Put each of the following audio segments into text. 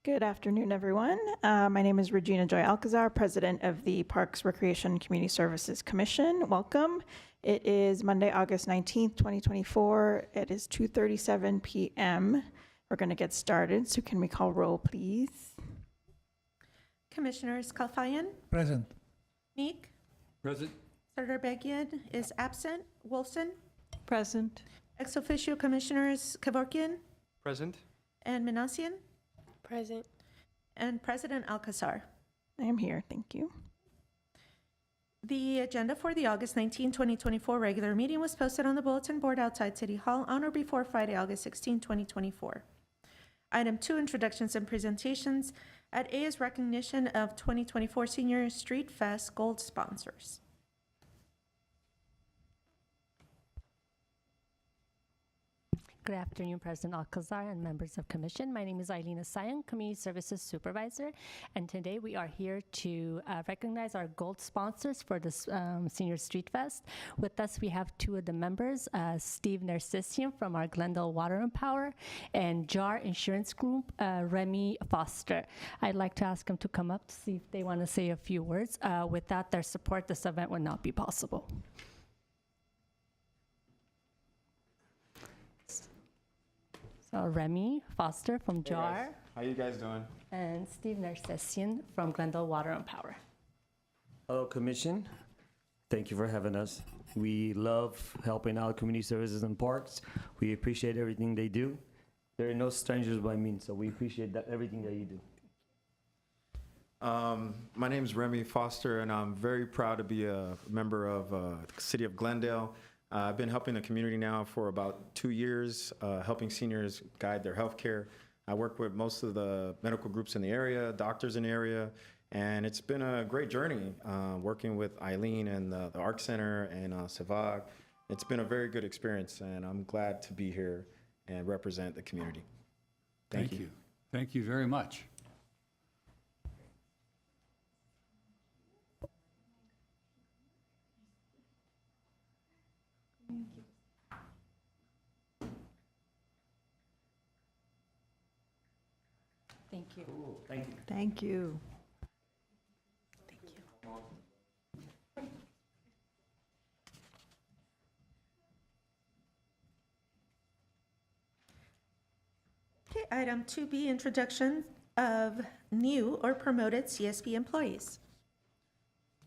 Good afternoon, everyone. My name is Regina Joy Alcazar, President of the Parks, Recreation, and Community Services Commission. Welcome. It is Monday, August 19th, 2024. It is 2:37 p.m. We're going to get started, so can we call roll, please? Commissioners Kalfayan, Present. Meek, Present. Senator Begian is absent, Wolfson, Present. ex officio Commissioners Kevorkian Present. and Minassian, Present. and President Alcazar. I am here, thank you. The agenda for the August 19, 2024 regular meeting was posted on the bulletin board outside City Hall on or before Friday, August 16, 2024. Item 2, introductions and presentations. At A is recognition of 2024 Senior Street Fest Gold sponsors. Good afternoon, President Alcazar and members of Commission. My name is Eileen Asayan, Community Services Supervisor, and today we are here to recognize our gold sponsors for this Senior Street Fest. With us, we have two of the members, Steve Narcissian from our Glendale Water and Power, and JAR Insurance Group, Remy Foster. I'd like to ask them to come up to see if they want to say a few words. Without their support, this event would not be possible. So Remy Foster from JAR How you guys doing? and Steve Narcissian from Glendale Water and Power. Hello, Commission. Thank you for having us. We love helping out community services and parks. We appreciate everything they do. There are no strangers by me, so we appreciate everything that you do. My name is Remy Foster, and I'm very proud to be a member of the City of Glendale. I've been helping the community now for about 2 years, helping seniors guide their health care. I work with most of the medical groups in the area, doctors in the area, and it's been a great journey working with Eileen and the ARC Center and Sevag. It's been a very good experience, and I'm glad to be here and represent the community. Thank you. Thank you very much. Thank you. Thank you. Thank you. Okay, item 2B, introduction of new or promoted CSP employees.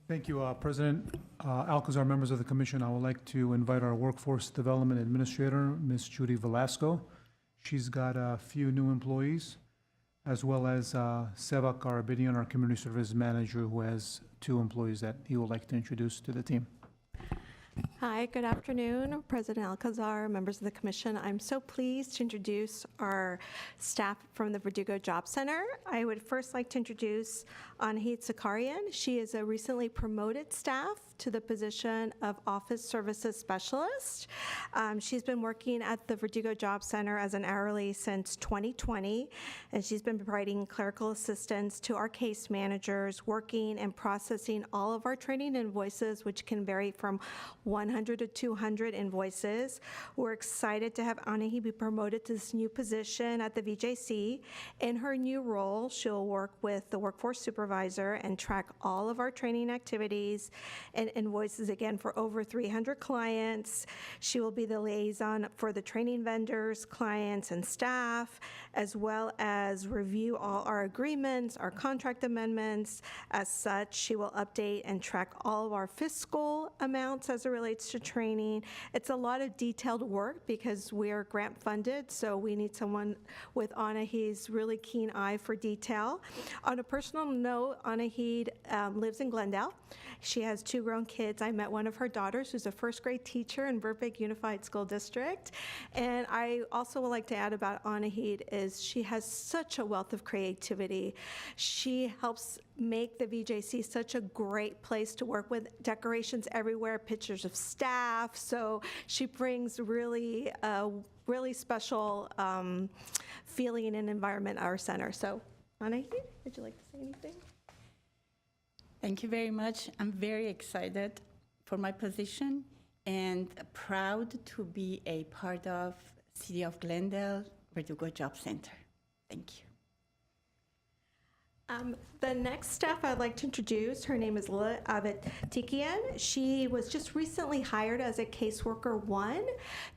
Thank you, President Alcazar, members of the Commission. I would like to invite our Workforce Development Administrator, Ms. Judy Velasco. She's got a few new employees, as well as Sevak Arabidian, our Community Service Manager, who has 2 employees that he would like to introduce to the team. Hi, good afternoon, President Alcazar, members of the Commission. I'm so pleased to introduce our staff from the Verdugo Job Center. I would first like to introduce Anahit Sakarian. She is a recently promoted staff to the position of Office Services Specialist. She's been working at the Verdugo Job Center as an hourly since 2020, and she's been providing clerical assistance to our case managers, working and processing all of our training invoices, which can vary from 100 to 200 invoices. We're excited to have Anahi be promoted to this new position at the VJC. In her new role, she'll work with the workforce supervisor and track all of our training activities and invoices, again, for over 300 clients. She will be the liaison for the training vendors, clients, and staff, as well as review all our agreements, our contract amendments. As such, she will update and track all of our fiscal amounts as it relates to training. It's a lot of detailed work because we're grant funded, so we need someone with Anahid's really keen eye for detail. On a personal note, Anahid lives in Glendale. She has 2 grown kids. I met one of her daughters who's a first grade teacher in Burbank Unified School District. And I also would like to add about Anahid is she has such a wealth of creativity. She helps make the VJC such a great place to work with, decorations everywhere, pictures of staff. So she brings really special feeling and environment at our center. So Anahid, would you like to say anything? Thank you very much. I'm very excited for my position and proud to be a part of City of Glendale Verdugo Job Center. Thank you. The next staff I'd like to introduce, her name is Lila Avetikian. She was just recently hired as a caseworker 1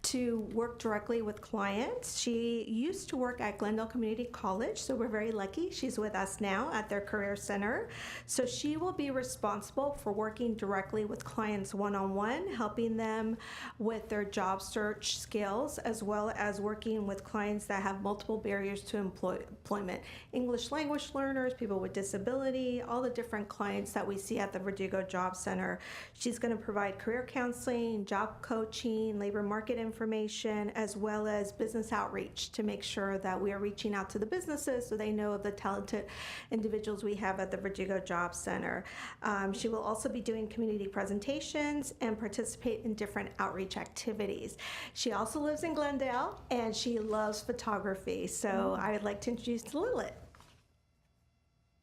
to work directly with clients. She used to work at Glendale Community College, so we're very lucky. She's with us now at their career center. So she will be responsible for working directly with clients one-on-one, helping them with their job search skills, as well as working with clients that have multiple barriers to employment. English language learners, people with disability, all the different clients that we see at the Verdugo Job Center. She's going to provide career counseling, job coaching, labor market information, as well as business outreach to make sure that we are reaching out to the businesses so they know of the talented individuals we have at the Verdugo Job Center. She will also be doing community presentations and participate in different outreach activities. She also lives in Glendale and she loves photography. So I would like to introduce Lilith.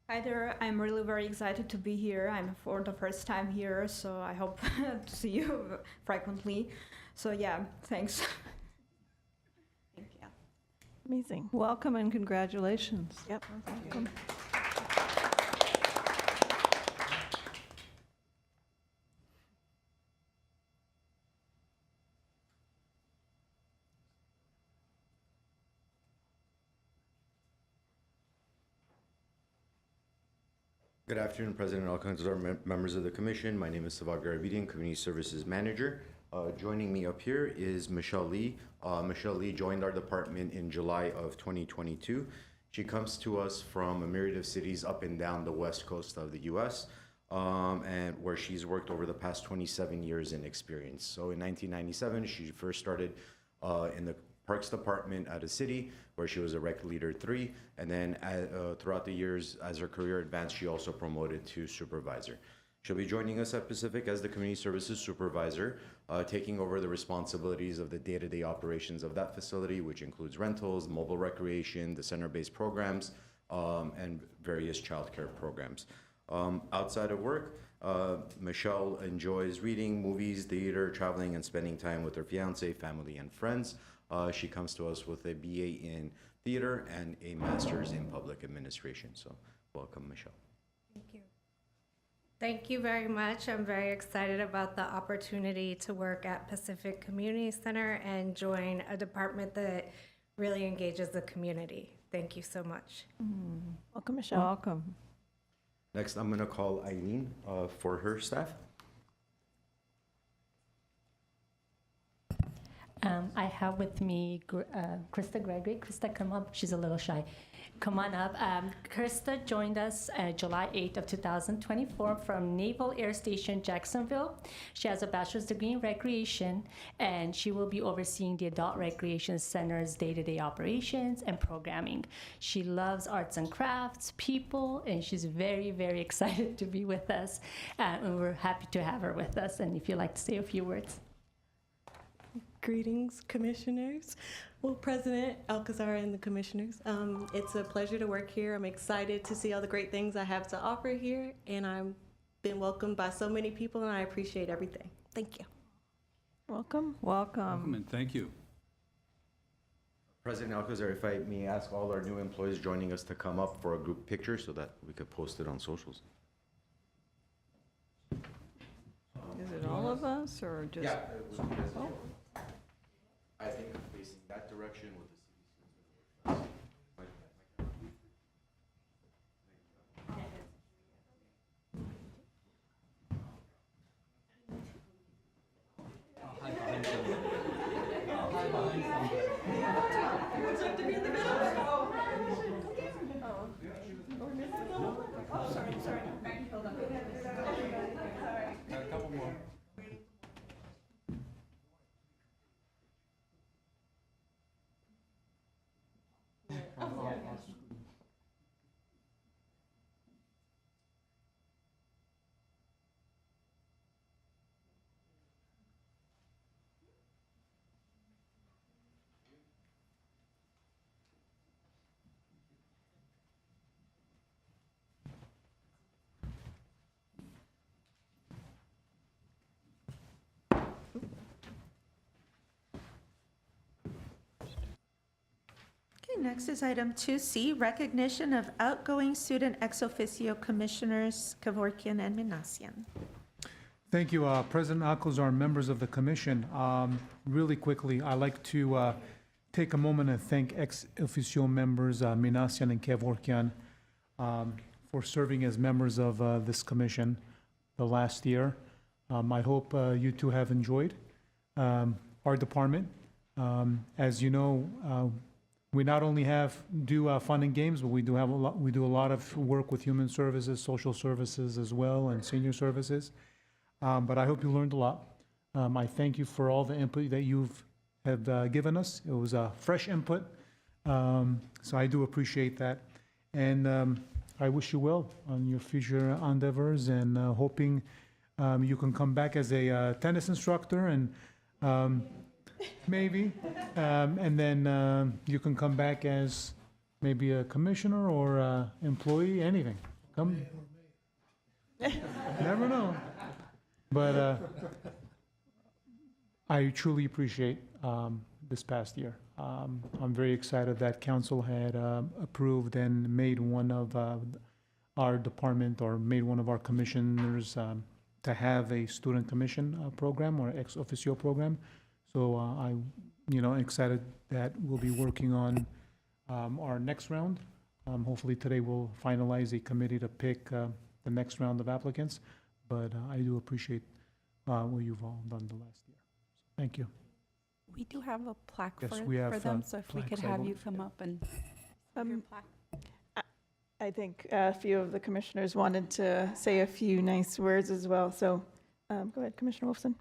Hi there, I'm really very excited to be here. I'm for the first time here, so I hope to see you frequently. So yeah, thanks. Thank you. Amazing. Welcome and congratulations. Yep. Welcome. Good afternoon, President Alcantara, members of the Commission. My name is Savad Garabedian, Community Services Manager. Joining me up here is Michelle Lee. Michelle Lee joined our department in July of 2022. She comes to us from a myriad of cities up and down the west coast of the U.S., and where she's worked over the past 27 years in experience. So in 1997, she first started in the Parks Department at a city where she was a Rec Leader 3, and then throughout the years as her career advanced, she also promoted to supervisor. She'll be joining us at Pacific as the Community Services Supervisor, taking over the responsibilities of the day-to-day operations of that facility, which includes rentals, mobile recreation, the center-based programs, and various childcare programs. Outside of work, Michelle enjoys reading, movies, theater, traveling, and spending time with her fiance, family, and friends. She comes to us with a BA in theater and a master's in public administration. So welcome, Michelle. Thank you. Thank you very much. I'm very excited about the opportunity to work at Pacific Community Center and join a department that really engages the community. Thank you so much. Welcome, Michelle. Welcome. Next, I'm going to call Eileen for her staff. I have with me Krista Gregory. Krista, come up. She's a little shy. Come on up. Krista joined us July 8th of 2024 from Naval Air Station, Jacksonville. She has a bachelor's degree in recreation, and she will be overseeing the Adult Recreation Center's day-to-day operations and programming. She loves arts and crafts, people, and she's very, very excited to be with us. And we're happy to have her with us. And if you'd like to say a few words. Greetings, commissioners. Well, President Alcazar and the commissioners, it's a pleasure to work here. I'm excited to see all the great things I have to offer here, and I've been welcomed by so many people, and I appreciate everything. Thank you. Welcome. Welcome. And thank you. President Alcazar, if I may ask all our new employees joining us to come up for a group picture so that we could post it on socials. Is it all of us or just? Yeah. Oh. I think I'm facing that direction with the city. A couple more. Okay, next is item 2C, recognition of outgoing student ex officio commissioners Kevorkian and Minassian. Thank you, President Alcazar, members of the commission. Really quickly, I'd like to take a moment and thank ex officio members Minassian and Kevorkian for serving as members of this commission the last year. I hope you two have enjoyed our department. As you know, we not only do fun and games, but we do a lot of work with human services, social services as well, and senior services. But I hope you learned a lot. I thank you for all the input that have given us. It was fresh input, so I do appreciate that. And I wish you well on your future endeavors, and hoping you can come back as a tennis instructor, and maybe, and then you can come back as maybe a commissioner or employee, anything. Come. Never know. But I truly appreciate this past year. I'm very excited that council had approved and made one of our department, or made one of our commissioners to have a student commission program or ex officio program. So I'm excited that we'll be working on our next round. Hopefully today we'll finalize a committee to pick the next round of applicants. But I do appreciate what you've all done the last year. Thank you. We do have a plaque Yes, for we have, them, so if we could plaques. I have will- you come up and your plaque. I think a few of the commissioners wanted to say a few nice words as well. So go ahead, Commissioner Wolfson.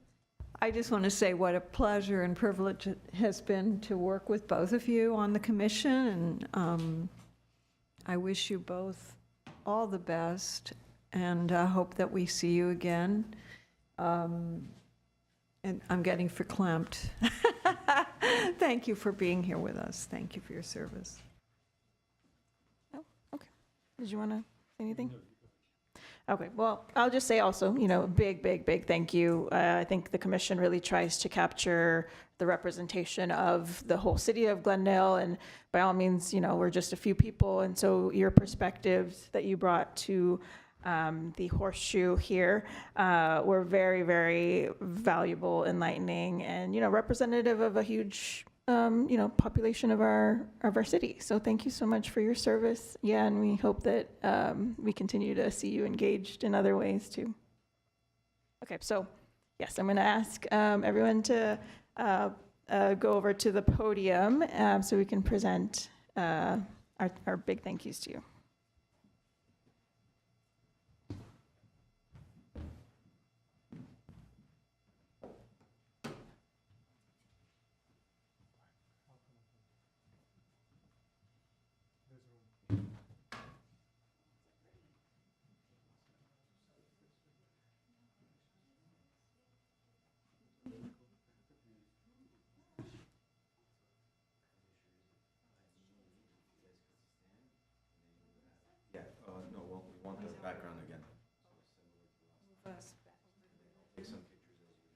I just want to say what a pleasure and privilege it has been to work with both of you on the commission, and I wish you both all the best, and hope that we see you again. And I'm getting verklempt. Thank you for being here with us. Thank you for your service. Oh, okay. Did you want to say anything? Okay, well, I'll just say also, big thank you. I think the commission really tries to capture the representation of the whole city of Glendale, and by all means, we're just a few people, and so your perspectives that you brought to the horseshoe here were very, very valuable, enlightening, and, representative of a huge, population of our city. So thank you so much for your service. Yeah, and we hope that we continue to see you engaged in other ways too. Okay, so yes, I'm going to ask everyone to go over to the podium so we can present our big thank yous to you. Yeah, no, we want the background again. Take some pictures as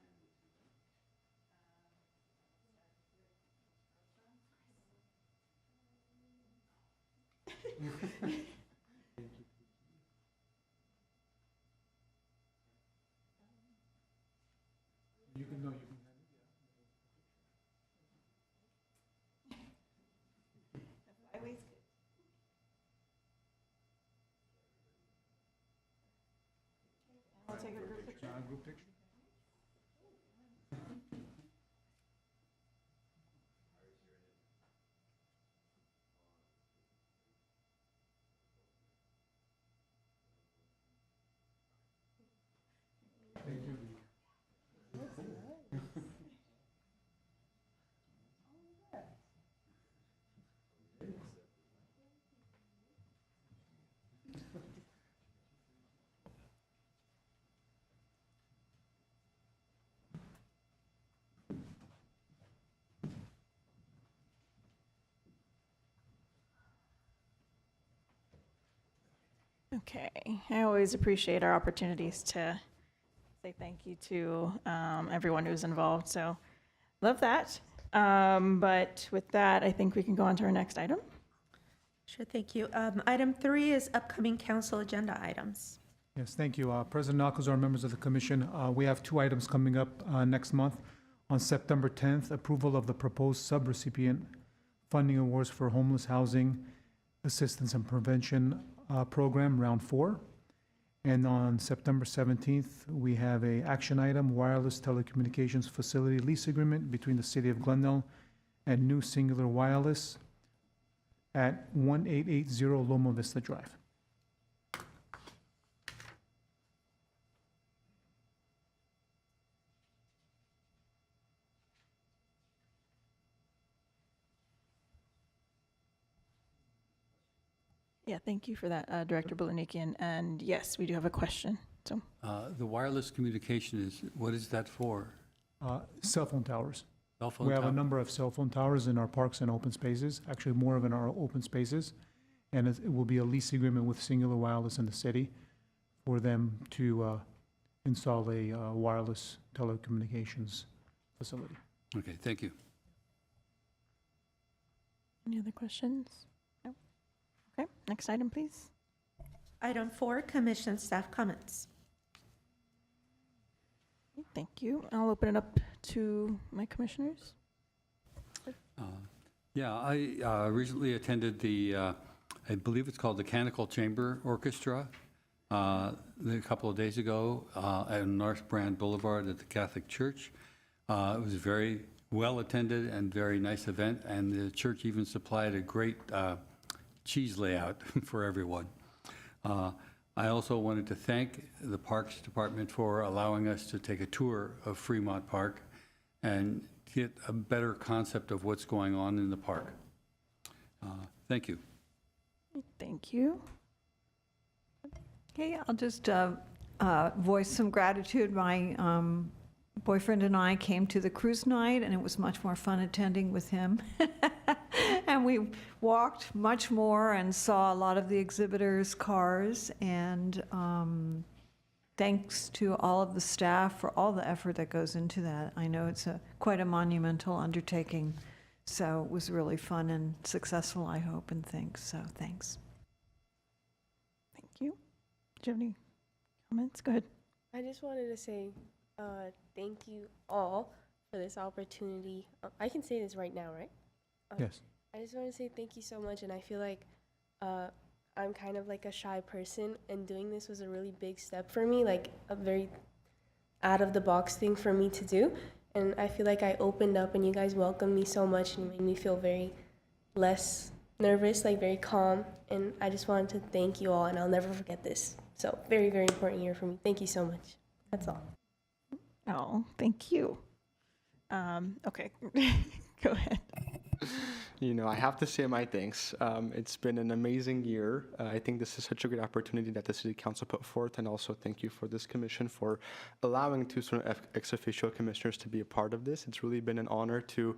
You can know. I'll take a group picture. Group picture. Thank you. Okay, I always appreciate our opportunities to say thank you to everyone who's involved, so love that. But with that, I think we can go on to our next item. Sure, thank you. Item 3 is upcoming council agenda items. Yes, thank you. President Alcazar, members of the commission, we have 2 items coming up next month. On September 10th, approval of the proposed subrecipient funding awards for homeless housing assistance and prevention program, round 4. And on September 17th, we have a action item, wireless telecommunications facility lease agreement between the City of Glendale and New Singular Wireless at 1880 Loma Vista Drive. Yeah, thank you for that, Director Bolinikian. And yes, we do have a question. So The wireless communication is, what is that for? Cell phone towers. Cell phone We have a tower? number of cell phone towers in our parks and open spaces, actually more of in our open spaces. And it will be a lease agreement with Singular Wireless in the city for them to install a wireless telecommunications facility. Okay, thank you. any other questions? No? Okay, next item, please. Item 4, commission staff comments. Thank you. I'll open it up to my commissioners. Yeah, I recently attended the, I believe it's called the Canticle Chamber Orchestra, a couple of days ago at North Brand Boulevard at the Catholic Church. It was a very well attended and very nice event, and the church even supplied a great cheese layout for everyone. I also wanted to thank the Parks Department for allowing us to take a tour of Fremont Park and get a better concept of what's going on in the park. Thank you. Thank you. Okay, I'll just voice some gratitude. My boyfriend and I came to the cruise night, and it was much more fun attending with him. And we walked much more and saw a lot of the exhibitors' cars. And thanks to all of the staff for all the effort that goes into that. I know it's quite a monumental undertaking. So it was really fun and successful, I hope and think. So thanks. Thank you. Do you have any comments? Go ahead. I just wanted to say thank you all for this opportunity. I can say this right now, right? Yes. I just want to say thank you so much, and I feel like I'm kind of like a shy person, and doing this was a really big step for me, like a very out-of-the-box thing for me to do. And I feel like I opened up, and you guys welcomed me so much, and you made me feel very less nervous, like very calm. And I just wanted to thank you all, and I'll never forget this. So very, very important year for me. Thank you so much. That's all. Oh, thank you. Okay, go ahead. You know, I have to say my thanks. It's been an amazing year. I think this is such a great opportunity that the City Council put forth, and also thank you for this commission for allowing two sort of ex officio commissioners to be a part of this. It's really been an honor to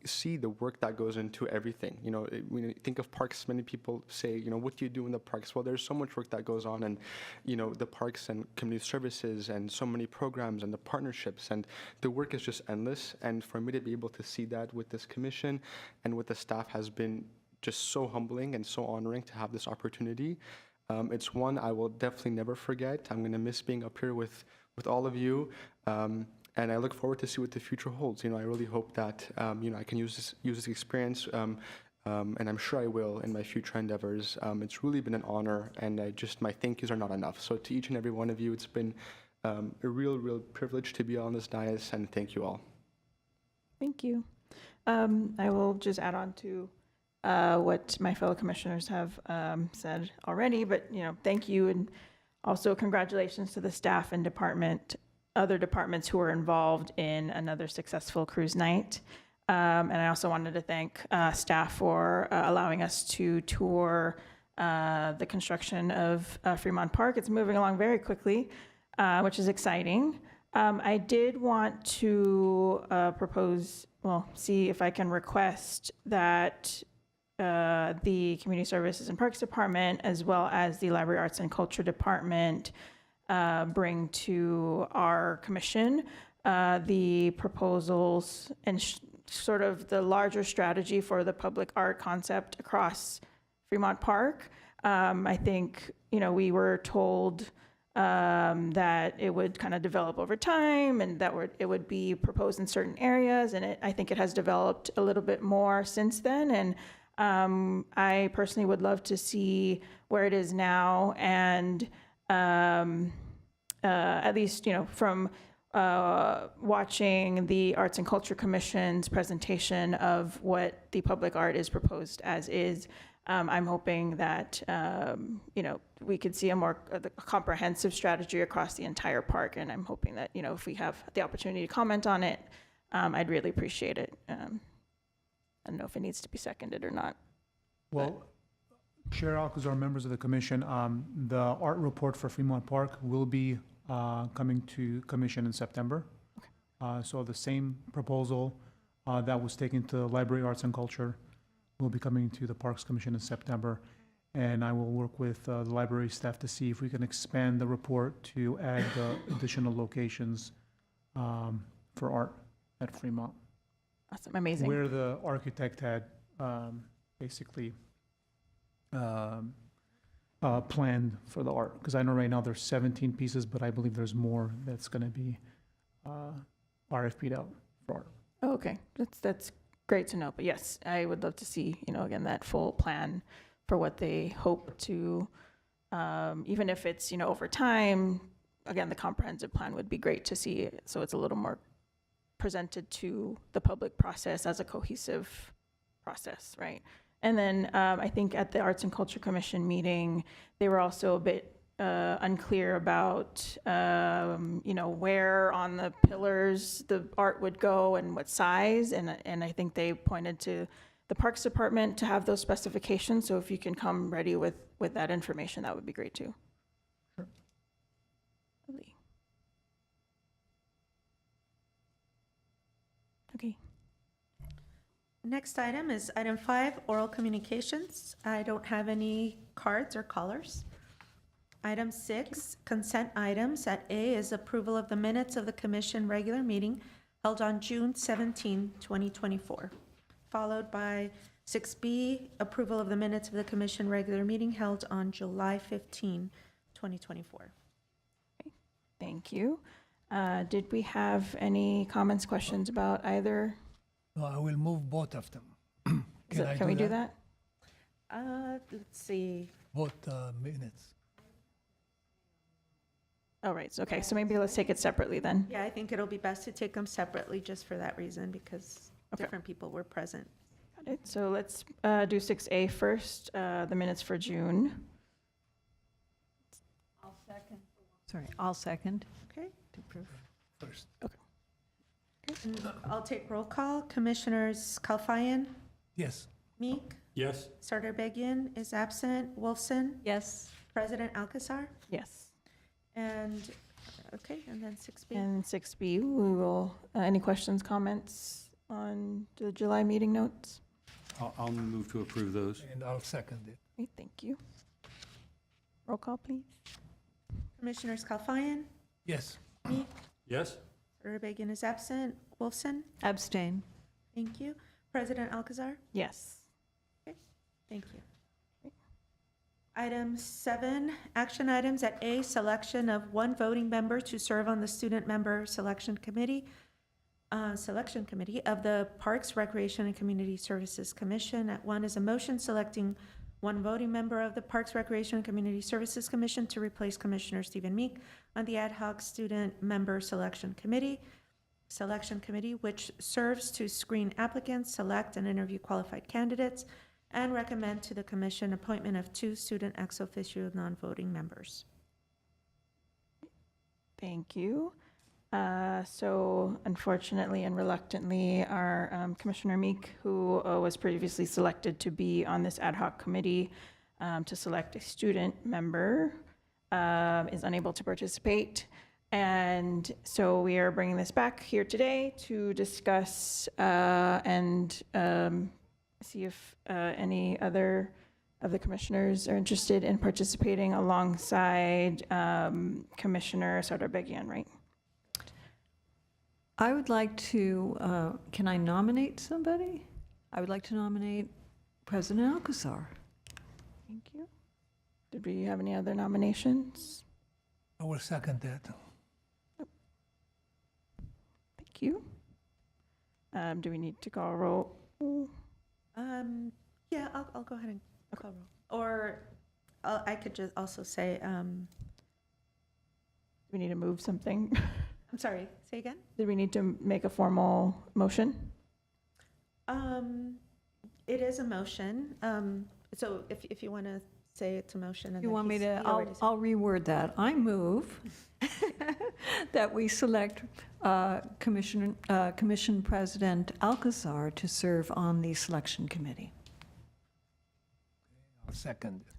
see the work that goes into everything. You know, when you think of parks, many people say, you know, what do you do in the parks? Well, there's so much work that goes on, and, you know, the parks and community services and so many programs and the partnerships, and the work is just endless. And for me to be able to see that with this commission and with the staff has been just so humbling and so honoring to have this opportunity. It's one I will definitely never forget. I'm going to miss being up here with all of you. And I look forward to see what the future holds. You know, I really hope that you know, I can use this experience, and I'm sure I will in my future endeavors. It's really been an honor, and my thank yous are not enough. So to each and every one of you, it's been a real privilege to be on this dais, and thank you all. Thank you. I will just add on to what my fellow commissioners have said already, but, you know, thank you, and also congratulations to the staff and other departments who were involved in another successful cruise night. And I also wanted to thank staff for allowing us to tour the construction of Fremont Park. It's moving along very quickly, which is exciting. I did want to see if I can request that the Community Services and Parks Department, as well as the Library Arts and Culture Department, bring to our commission the proposals and sort of the larger strategy for the public art concept across Fremont Park. I think, we were told that it would kind of develop over time and that it would be proposed in certain areas. And I think it has developed a little bit more since then. And I personally would love to see where it is now. And at least, from watching the Arts and Culture Commission's presentation of what the public art is proposed as is, I'm hoping that, we could see a more comprehensive strategy across the entire park. And I'm hoping that, if we have the opportunity to comment on it, I'd really appreciate it. I don't know if it needs to be seconded or not. Well, Chair Alcazar, members of the commission, the art report for Fremont Park will be coming to commission in September. So the same proposal that was taken to the Library Arts and Culture will be coming to the Parks Commission in September. And I will work with the library staff to see if we can expand the report to add additional locations for art at Fremont. Awesome, amazing. Where the architect had basically planned for the art. Because I know right now there's 17 pieces, but I believe there's more that's going to be RFP'd out for art. Oh, okay, that's great to know. But yes, I would love to see, again, that full plan for what they hope to, even if it's, over time, again, the comprehensive plan would be great to see. So it's a little more presented to the public process as a cohesive process, right? And then I think at the Arts and Culture Commission meeting, they were also a bit unclear about, where on the pillars the art would go and what size. And I think they pointed to the Parks Department to have those specifications. So if you can come ready with that information, that would be great too. Sure. Lovely. Okay. Next item is item 5, oral communications. I don't have any cards or callers. Item 6, consent items. At A is approval of the minutes of the commission regular meeting held on June 17, 2024, followed by 6B, approval of the minutes of the commission regular meeting held on July 15, 2024. Thank you. Did we have any comments, questions about either? No, I will move both of them. Can we do that? Let's see. Both minutes. Oh, right. So, okay, so maybe let's take it separately then. Yeah, I think it'll be best to take them separately just for that reason, because different people were present. Got it. So let's do 6A first, the minutes for June. I'll second. Okay. To approve. First. I'll take roll call. Commissioners Kalfayan, Yes. Meek, Yes. Sardarbegian is absent, Wolfson, Yes. President Alcazar, Yes. and, okay, and then 6B. And 6B, we will, any questions, comments on the July meeting notes? I'll move to approve those. And I'll second it. Great, thank you. Roll call, please. Commissioners Kalfayan, Yes. Meek, Yes. Sardarbegian is absent, Wolfson, Abstain. thank you. President Alcazar, Yes. thank you. Item 7, action items. At A, selection of one voting member to serve on the student member selection committee of the Parks, Recreation, and Community Services Commission. At 1 is a motion selecting one voting member of the Parks, Recreation, and Community Services Commission to replace Commissioner Stephen Meek on the ad hoc student member selection committee, which serves to screen applicants, select and interview qualified candidates, and recommend to the commission appointment of 2 student ex officio non-voting members. Thank you. So unfortunately and reluctantly, our Commissioner Meek, who was previously selected to be on this ad hoc committee to select a student member, is unable to participate. And so we are bringing this back here today to discuss and see if any other of the commissioners are interested in participating alongside Commissioner Sardarbegian, right? I would like to, can I nominate somebody? I would like to nominate President Alcazar. Did we have any other nominations? I will second that. Thank you. Do we need to call a roll? Yeah, I'll go ahead and call roll. Or I could just also say, Do we need to move something? I'm sorry, say again? Did we need to make a formal motion? It is a motion. So if you want to say it's a motion. And You then want me he's- to, he already said- I'll reword that. I move that we select Commission President Alcazar to serve on the selection committee. I'll second it.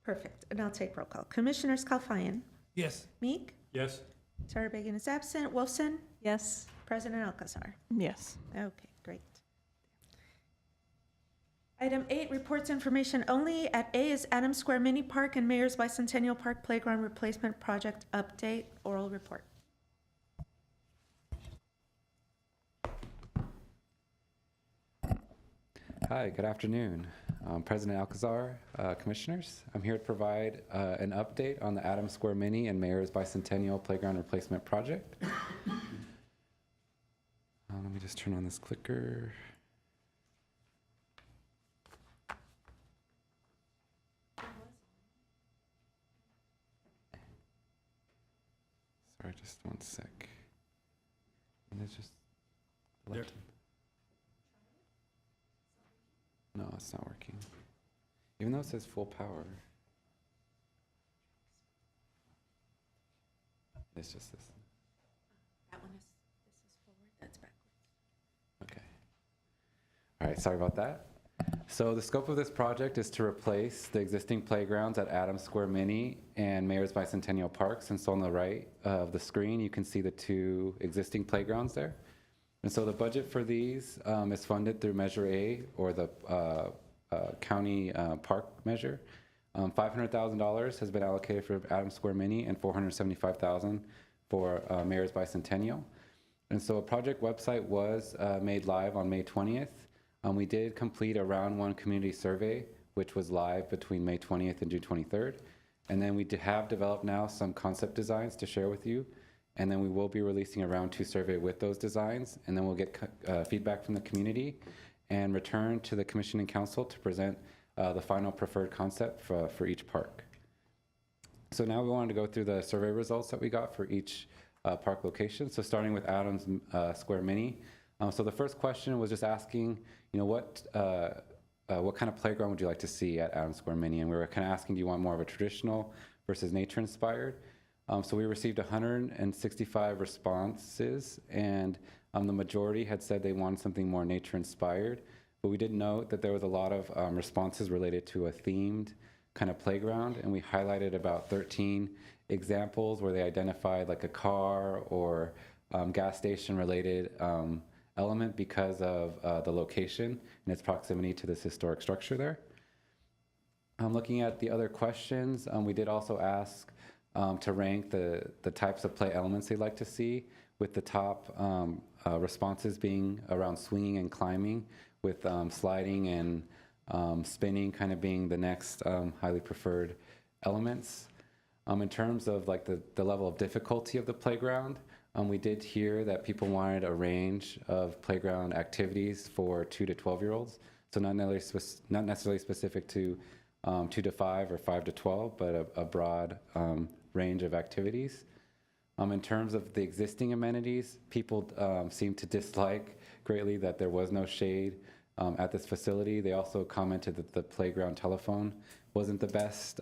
Perfect, and I'll take roll call. Commissioners Kalfayan, Yes. Meek, Yes. Sarabagan is absent, Wilson, Yes. President Alcazar. Yes. Okay, great. Item 8, reports information only. At A is Adams Square Mini Park and Mayor's Bicentennial Park Playground Replacement Project Update, oral report. Hi, good afternoon. President Alcazar, Commissioners. I'm here to provide an update on the Adams Square Mini and Mayor's Bicentennial Playground Replacement Project. Let me just turn on this clicker. Sorry, just one sec. And it's just There. No, it's not working. Even though it says full power. It's just this. That one is, this is forward, that's backwards. Okay. All right, sorry about that. So the scope of this project is to replace the existing playgrounds at Adams Square Mini and Mayor's Bicentennial Parks. And so on the right of the screen, you can see the two existing playgrounds there. And so the budget for these is funded through Measure A, or the county park measure. $500,000 has been allocated for Adams Square Mini and $475,000 for Mayor's Bicentennial. And so a project website was made live on May 20th. We did complete a round 1 community survey, which was live between May 20th and June 23rd. And then we have developed now some concept designs to share with you. And then we will be releasing a round 2 survey with those designs. And then we'll get feedback from the community and return to the Commission and Council to present the final preferred concept for each park. So now we wanted to go through the survey results that we got for each park location. So starting with Adams Square Mini. So the first question was just asking, you know, what kind of playground would you like to see at Adams Square Mini? And we were kind of asking, do you want more of a traditional versus nature-inspired? So we received 165 responses, and the majority had said they wanted something more nature-inspired. But we did note that there was a lot of responses related to a themed kind of playground, and we highlighted about 13 examples where they identified like a car or gas station-related element because of the location and its proximity to this historic structure there. Looking at the other questions, we did also ask to rank the types of play elements they'd like to see, with the top responses being around swinging and climbing, with sliding and spinning kind of being the next highly preferred elements. In terms of like the level of difficulty of the playground, we did hear that people wanted a range of playground activities for 2 to 12-year-olds, so not necessarily specific to 2 to 5 or 5 to 12, but a broad range of activities. In terms of the existing amenities, people seem to dislike greatly that there was no shade at this facility. They also commented that the playground telephone wasn't the best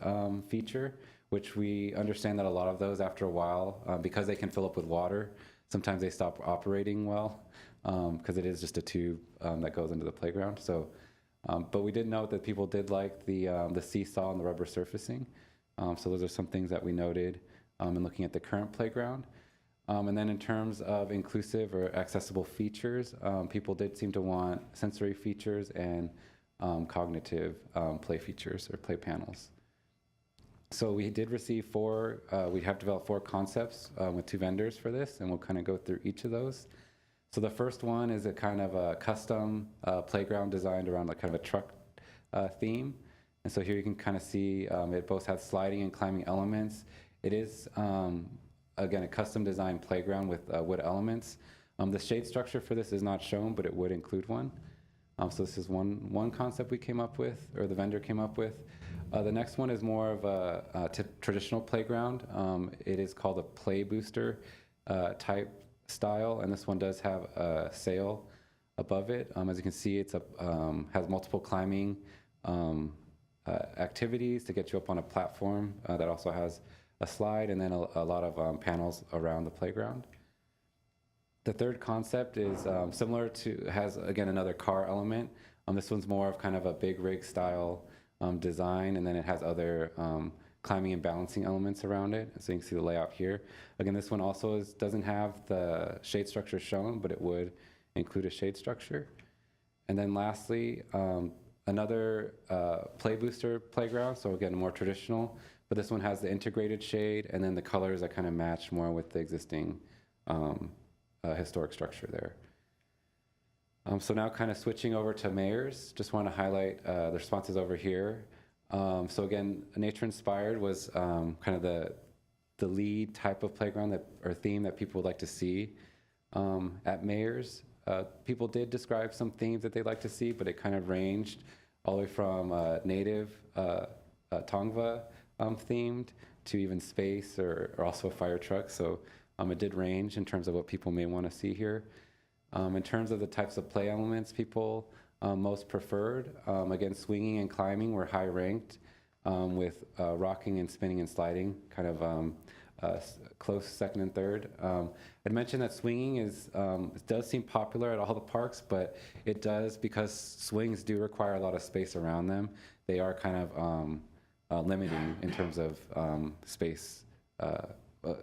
feature, which we understand that a lot of those, after a while, because they can fill up with water, sometimes they stop operating well, because it is just a tube that goes into the playground. So, but we did note that people did like the seesaw and the rubber surfacing. So those are some things that we noted in looking at the current playground. And then in terms of inclusive or accessible features, people did seem to want sensory features and cognitive play features or play panels. So we did receive we have developed 4 concepts with 2 vendors for this, and we'll kind of go through each of those. So the first one is a kind of a custom playground designed around like kind of a truck theme. And so here you can kind of see it both has sliding and climbing elements. It is, again, a custom designed playground with wood elements. The shade structure for this is not shown, but it would include one. So this is one concept we came up with, or the vendor came up with. The next one is more of a traditional playground. It is called a play booster type style, and this one does have a sail above it. As you can see, it's has multiple climbing activities to get you up on a platform that also has a slide, and then a lot of panels around the playground. The third concept is similar to, has again another car element. This one's more of kind of a big rig style design, and then it has other climbing and balancing elements around it. So you can see the layout here. Again, this one also doesn't have the shade structure shown, but it would include a shade structure. And then lastly, another play booster playground. So again, more traditional, but this one has the integrated shade and then the colors that kind of match more with the existing historic structure there. So now kind of switching over to Mayors, just want to highlight the responses over here. So again, nature inspired was kind of the lead type of playground that, or theme that people would like to see at Mayors. People did describe some themes that they'd like to see, but it kind of ranged all the way from native Tongva themed to even space or also a fire truck. So it did range in terms of what people may want to see here. In terms of the types of play elements people most preferred, again, swinging and climbing were high ranked, with rocking and spinning and sliding kind of close second and third. I'd mentioned that swinging is does seem popular at all the parks, but it does, because swings do require a lot of space around them. They are kind of limiting in terms of space.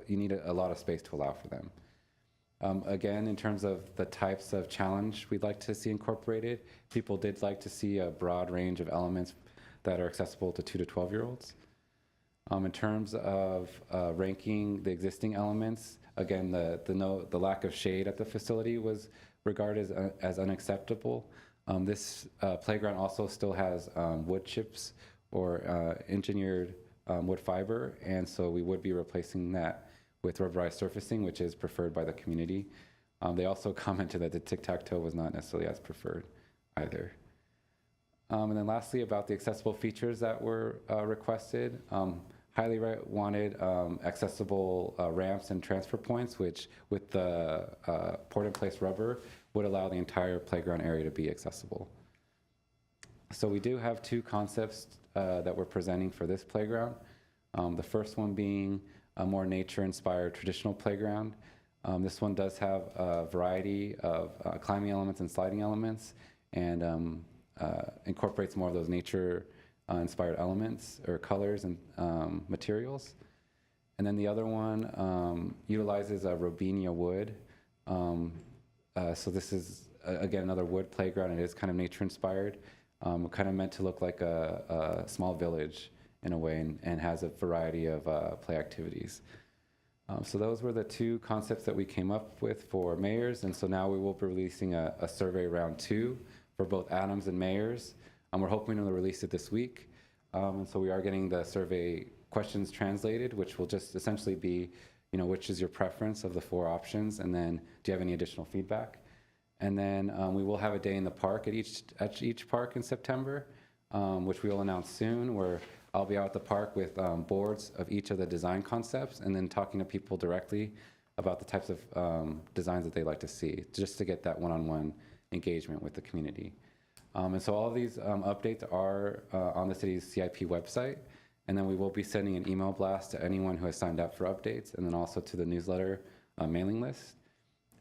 You need a lot of space to allow for them. Again, in terms of the types of challenge we'd like to see incorporated, people did like to see a broad range of elements that are accessible to 2 to 12-year-olds. In terms of ranking the existing elements, again, the lack of shade at the facility was regarded as unacceptable. This playground also still has wood chips or engineered wood fiber, and so we would be replacing that with rubberized surfacing, which is preferred by the community. They also commented that the tic-tac-toe was not necessarily as preferred either. And then lastly, about the accessible features that were requested, highly wanted accessible ramps and transfer points, which with the port-in-place rubber would allow the entire playground area to be accessible. So we do have two concepts that we're presenting for this playground. The first one being a more nature-inspired traditional playground. This one does have a variety of climbing elements and sliding elements, and incorporates more of those nature-inspired elements or colors and materials. And then the other one utilizes a Robinia wood. So this is, again, another wood playground. It is kind of nature-inspired. Kind of meant to look like a small village in a way, and has a variety of play activities. So those were the two concepts that we came up with for Mayors, and so now we will be releasing a survey round 2 for both Adams and Mayors. We're hoping to release it this week, and so we are getting the survey questions translated, which will just essentially be, which is your preference of the 4 options, and then do you have any additional feedback? And then we will have a day in the park at each park in September, which we will announce soon, where I'll be out at the park with boards of each of the design concepts, and then talking to people directly about the types of designs that they'd like to see, just to get that one-on-one engagement with the community. And so all of these updates are on the city's CIP website, and then we will be sending an email blast to anyone who has signed up for updates, and then also to the newsletter mailing list.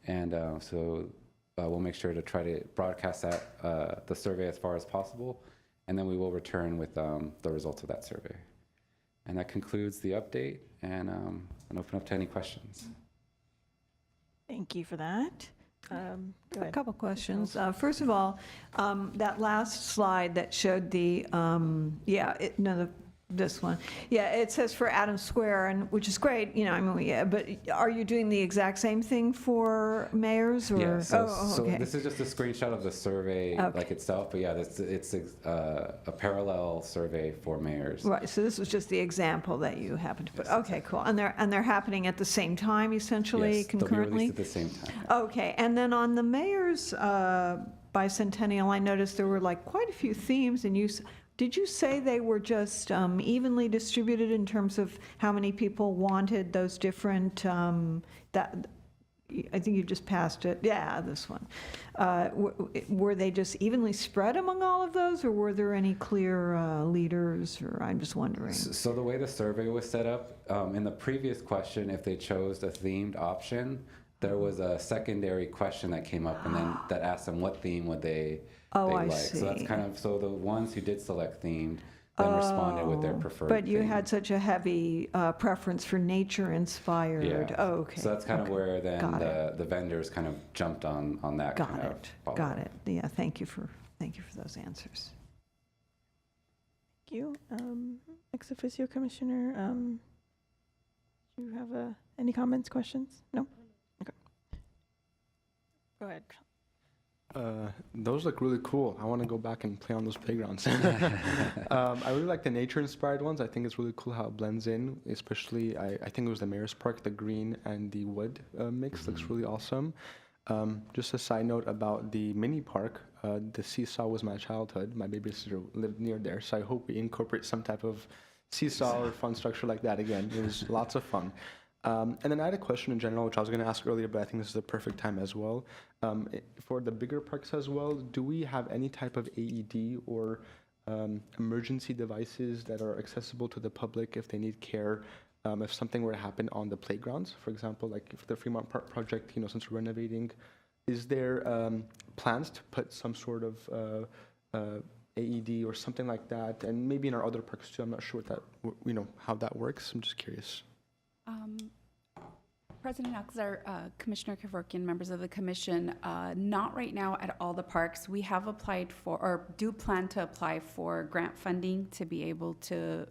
And so we'll make sure to try to broadcast that, the survey as far as possible, and then we will return with the results of that survey. And that concludes the update, and open up to any questions. Thank you for that. Go A ahead. couple questions. First of all, that last slide that showed the This one. Yeah, it says for Adams Square, and which is great, you know, I mean, yeah, but are you doing the exact same thing for mayors or? Yeah, so, Oh, okay. so this is just a screenshot of the survey Okay. like itself, but yeah, it's a parallel survey for mayors. Right, so this was just the example that you happened to put. Okay, cool. And they're happening at the same time, essentially, Yes, they'll be concurrently? released at the same time. Okay, and then on the mayor's bicentennial, I noticed there were like quite a few themes, and did you say they were just evenly distributed in terms of how many people wanted those different, that, I think you just passed it, yeah, this one. Were they just evenly spread among all of those, or were there any clear leaders, or I'm just wondering? So the way the survey was set up, in the previous question, if they chose a themed option, there was a secondary question that came up and then that asked them what theme would they I like. So that's see. kind of, so the ones who did select themed then responded with their preferred But you theme. had such a heavy preference for nature-inspired. Yeah. Oh, okay. So that's kind of okay. where then Got it. the vendors kind of jumped on that Got kind of it. follow-up. Got it. Yeah. Thank you for those answers. Thank you. Ex officio Commissioner, do you have any comments, questions? No? Okay. Go ahead. Those look really cool. I want to go back and play on those playgrounds. I really like the nature-inspired ones. I think it's really cool how it blends in, especially, I think it was the Mayor's Park, the green and the wood mix looks really awesome. Just a side note about the mini park, the seesaw was my childhood. My babysitter lived near there, so I hope we incorporate some type of seesaw or fun structure like that again. It was lots of fun. And then I had a question in general, which I was going to ask earlier, but I think this is the perfect time as well. For the bigger parks as well, do we have any type of AED or emergency devices that are accessible to the public if they need care, if something were to happen on the playgrounds? For example, like if the Fremont Park project, you know, since we're renovating, is there plans to put some sort of AED or something like that? And maybe in our other parks too, I'm not sure what that, you know, how that works. I'm just curious. President Alcazar, Commissioner Kevorkian, members of the commission, not right now at all the parks. We have applied for, or do plan to apply for grant funding to be able to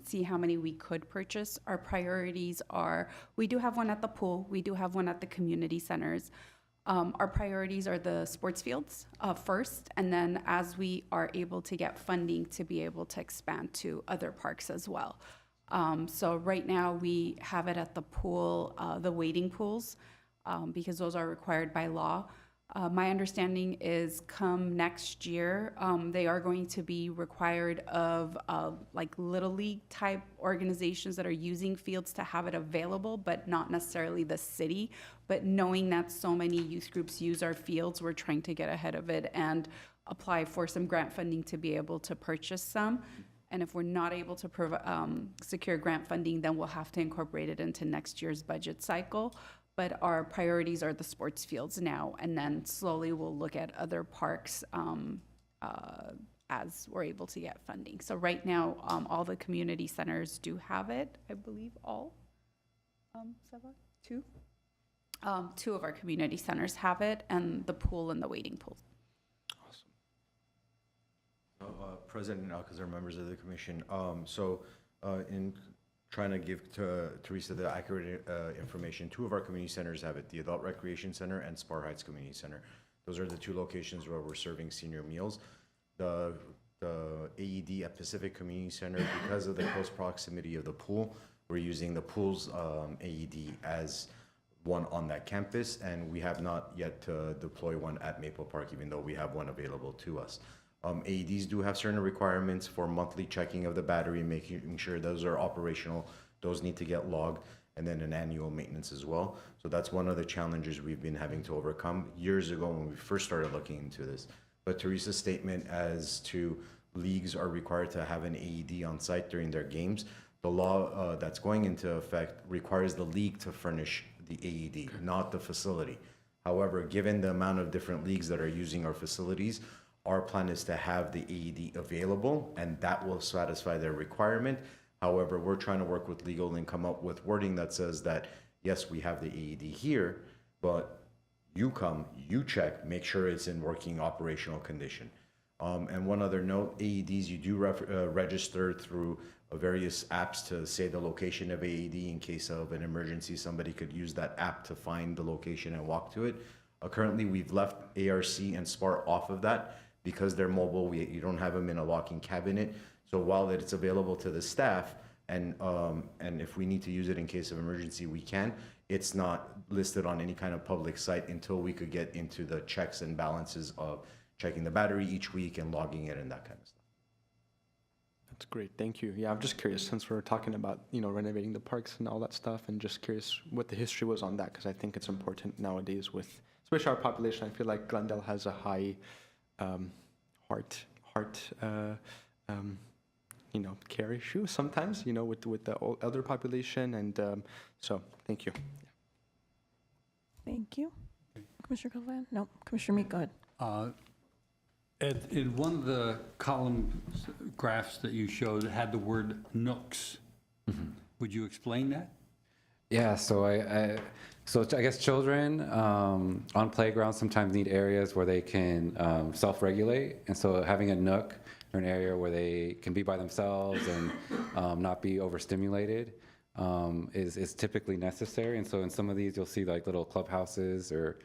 see how many we could purchase. Our priorities are, we do have one at the pool, we do have one at the community centers. Our priorities are the sports fields first, and then as we are able to get funding to be able to expand to other parks as well. So right now we have it at the pool, the wading pools, because those are required by law. My understanding is come next year, they are going to be required of like Little League type organizations that are using fields to have it available, but not necessarily the city. But knowing that so many youth groups use our fields, we're trying to get ahead of it and apply for some grant funding to be able to purchase some. And if we're not able to secure grant funding, then we'll have to incorporate it into next year's budget cycle. But our priorities are the sports fields now, and then slowly we'll look at other parks as we're able to get funding. So right now, all the community centers do have it, I believe all. Two? Two of our community centers have it, and the pool and the wading pool. President Alcazar, members of the commission, in trying to give to Teresa the accurate information, two of our community centers have it, the Adult Recreation Center and Spar Heights Community Center. Those are the two locations where we're serving senior meals. The AED at Pacific Community Center, because of the close proximity of the pool, we're using the pool's AED as one on that campus, and we have not yet deployed one at Maple Park, even though we have one available to us. AEDs do have certain requirements for monthly checking of the battery, making sure those are operational. Those need to get logged, and then an annual maintenance as well. So that's one of the challenges we've been having to overcome years ago when we first started looking into this. But Teresa's statement as to leagues are required to have an AED on site during their games, the law that's going into effect requires the league to furnish the AED, not the facility. However, given the amount of different leagues that are using our facilities, our plan is to have the AED available, and that will satisfy their requirement. However, we're trying to work with legal and come up with wording that says that, yes, we have the AED here, but you come, you check, make sure it's in working operational condition. And one other note, AEDs, you do register through various apps to say the location of AED in case of an emergency. Somebody could use that app to find the location and walk to it. Currently, we've left ARC and SPAR off of that because they're mobile. You don't have them in a locking cabinet. So while it's available to the staff, and if we need to use it in case of emergency, we can. It's not listed on any kind of public site until we could get into the checks and balances of checking the battery each week and logging it and that kind of stuff. That's great. Thank you. Yeah, I'm just curious, since we're talking about, renovating the parks and all that stuff, and just curious what the history was on that, because I think it's important nowadays with, especially our population. I feel like Glendale has a high heart care issue sometimes, with the elder population, and so thank you. Thank you. Commissioner Callahan? No, Commissioner Meek, go ahead. In one of the column graphs that you showed, it had the word nooks. Would you explain that? Yeah, so I guess children on playgrounds sometimes need areas where they can self-regulate, and so having a nook or an area where they can be by themselves and not be overstimulated is typically necessary. And so in some of these, you'll see like little clubhouses or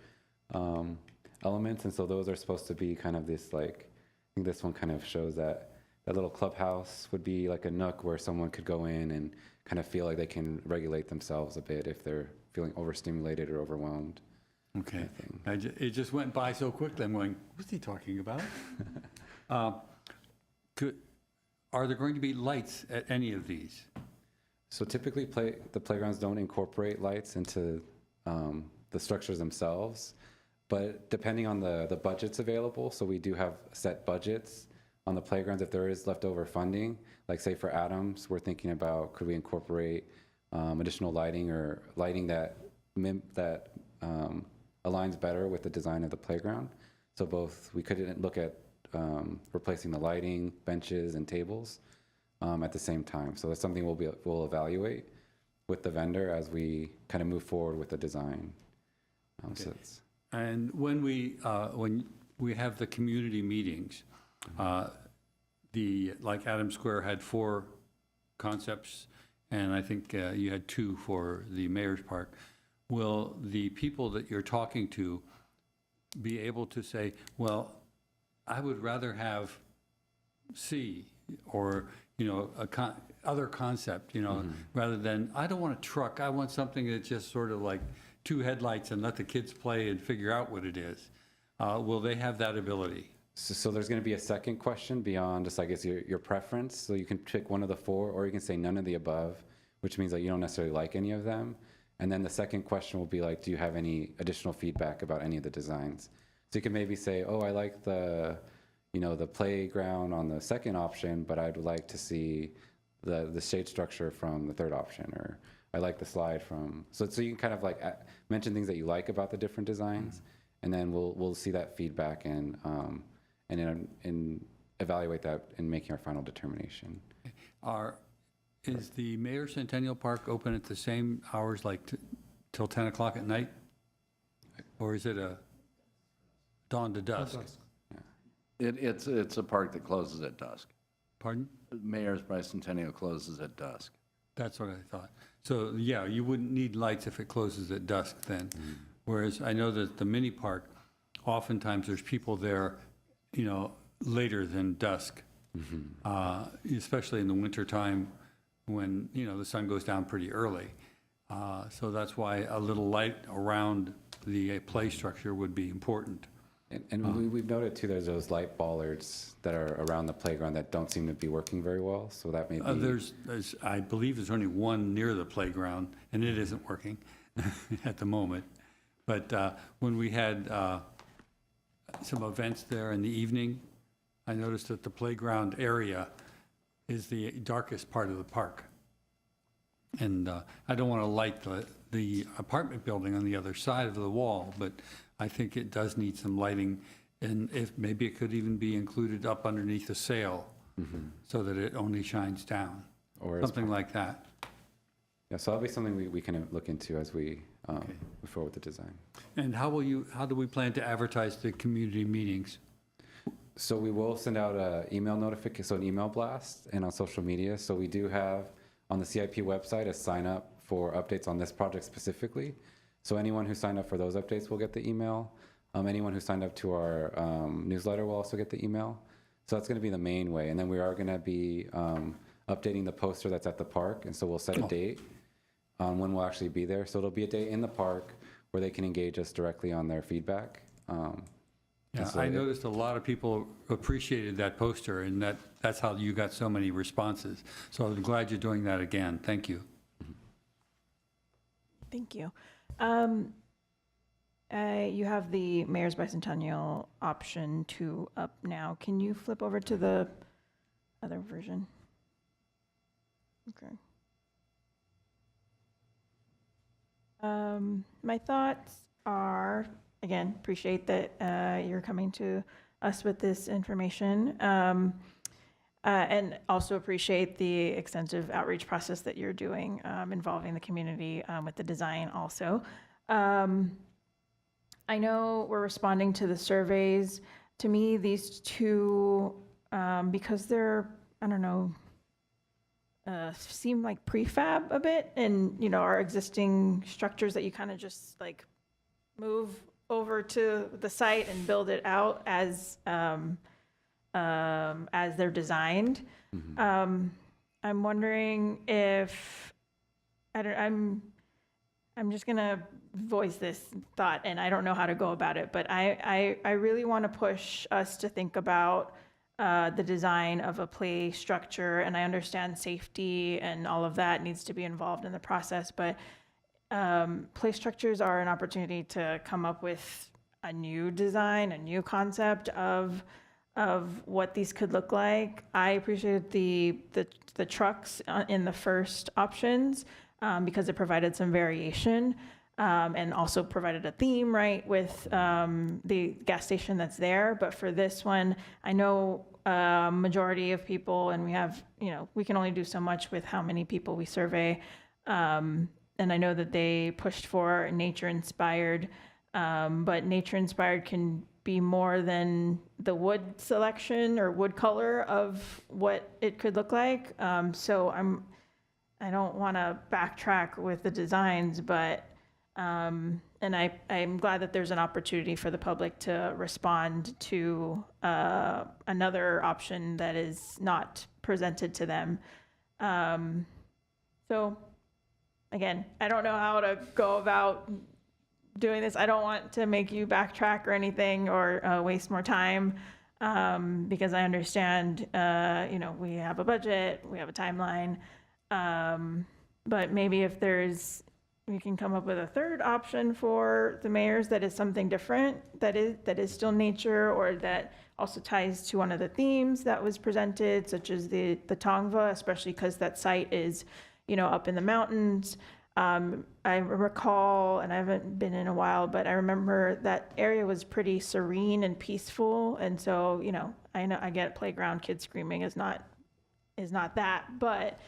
elements, and so those are supposed to be kind of this, like, I think this one kind of shows that little clubhouse would be like a nook where someone could go in and kind of feel like they can regulate themselves a bit if they're feeling overstimulated or overwhelmed. Okay. It just went by so quickly. I'm going, what's he talking about? Are there going to be lights at any of these? So typically the playgrounds don't incorporate lights into the structures themselves, but depending on the budgets available, so we do have set budgets on the playgrounds. If there is leftover funding, like say for Adams, we're thinking about could we incorporate additional lighting or lighting that aligns better with the design of the playground. So both, we could look at replacing the lighting, benches, and tables at the same time. So that's something we'll evaluate with the vendor as we kind of move forward with the design. Okay. And when we have the community meetings, like Adams Square had 4 concepts, and I think you had 2 for the Mayor's Park. Will the people that you're talking to be able to say, well, I would rather have C, or, other concept, rather than, I don't want a truck, I want something that's just sort of like 2 headlights and let the kids play and figure out what it is. Will they have that ability? So there's going to be a second question beyond just, I guess, your preference. So you can pick one of the 4, or you can say none of the above, which means that you don't necessarily like any of them. And then the second question will be like, do you have any additional feedback about any of the designs? So you can maybe say, oh, I like the playground on the second option, but I'd like to see the shade structure from the third option, or I like the slide from. So you can kind of like mention things that you like about the different designs, and then we'll see that feedback and evaluate that in making our final determination. Is the Mayor Centennial Park open at the same hours, like till 10 o'clock at night? Or is it a dawn to dusk? It's a park that closes at dusk. Pardon? Mayor's Bicentennial closes at dusk. That's what I thought. So, yeah, you wouldn't need lights if it closes at dusk then. Whereas I know that the mini park, oftentimes there's people there, later than dusk, especially in the wintertime when, the sun goes down pretty early. So that's why a little light around the play structure would be important. And we've noted too, there's those light bollards that are around the playground that don't seem to be working very well. So that may be. I believe there's only one near the playground, and it isn't working at the moment. But when we had some events there in the evening, I noticed that the playground area is the darkest part of the park. And I don't want to light the apartment building on the other side of the wall, but I think it does need some lighting, and if maybe it could even be included up underneath a sail so that it only shines down, or something like that. Yeah, so that'll be something we can look into as we move forward with the design. And how do we plan to advertise the community meetings? So we will send out an email notification, so an email blast, and on social media. So we do have on the CIP website a sign up for updates on this project specifically. So anyone who signed up for those updates will get the email. Anyone who signed up to our newsletter will also get the email. So that's going to be the main way. And then we are going to be updating the poster that's at the park. And so we'll set a date on when we'll actually be there. So it'll be a day in the park where they can engage us directly on their feedback. Yeah, so I noticed a lot of people appreciated that poster, and that's how you got so many responses. So I'm glad you're doing that again. Thank you. Thank you. You have the Mayor's Bicentennial option 2 up now. Can you flip over to the other version? Okay. My thoughts are, again, appreciate that you're coming to us with this information. And also appreciate the extensive outreach process that you're doing involving the community with the design also. I know we're responding to the surveys. To me, these two, because they're, I don't know, seem like prefab a bit, and our existing structures that you kind of just like move over to the site and build it out as they're designed. I'm wondering if I'm just gonna voice this thought, and I don't know how to go about it, but I really want to push us to think about the design of a play structure, and I understand safety and all of that needs to be involved in the process, but play structures are an opportunity to come up with a new design, a new concept of what these could look like. I appreciated the trucks in the first options because it provided some variation and also provided a theme, right, with the gas station that's there. But for this one, I know majority of people, and we have, we can only do so much with how many people we survey. And I know that they pushed for nature-inspired, but nature-inspired can be more than the wood selection or wood color of what it could look like. So I don't want to backtrack with the designs, but and I'm glad that there's an opportunity for the public to respond to another option that is not presented to them. So again, I don't know how to go about doing this. I don't want to make you backtrack or anything or waste more time because I understand, we have a budget, we have a timeline, but maybe if we can come up with a third option for the mayors that is something different, that is still nature, or that also ties to one of the themes that was presented, such as the Tongva, especially because that site is, up in the mountains. I recall, and I haven't been in a while, but I remember that area was pretty serene and peaceful. And so, I know I get playground kids screaming is not that, but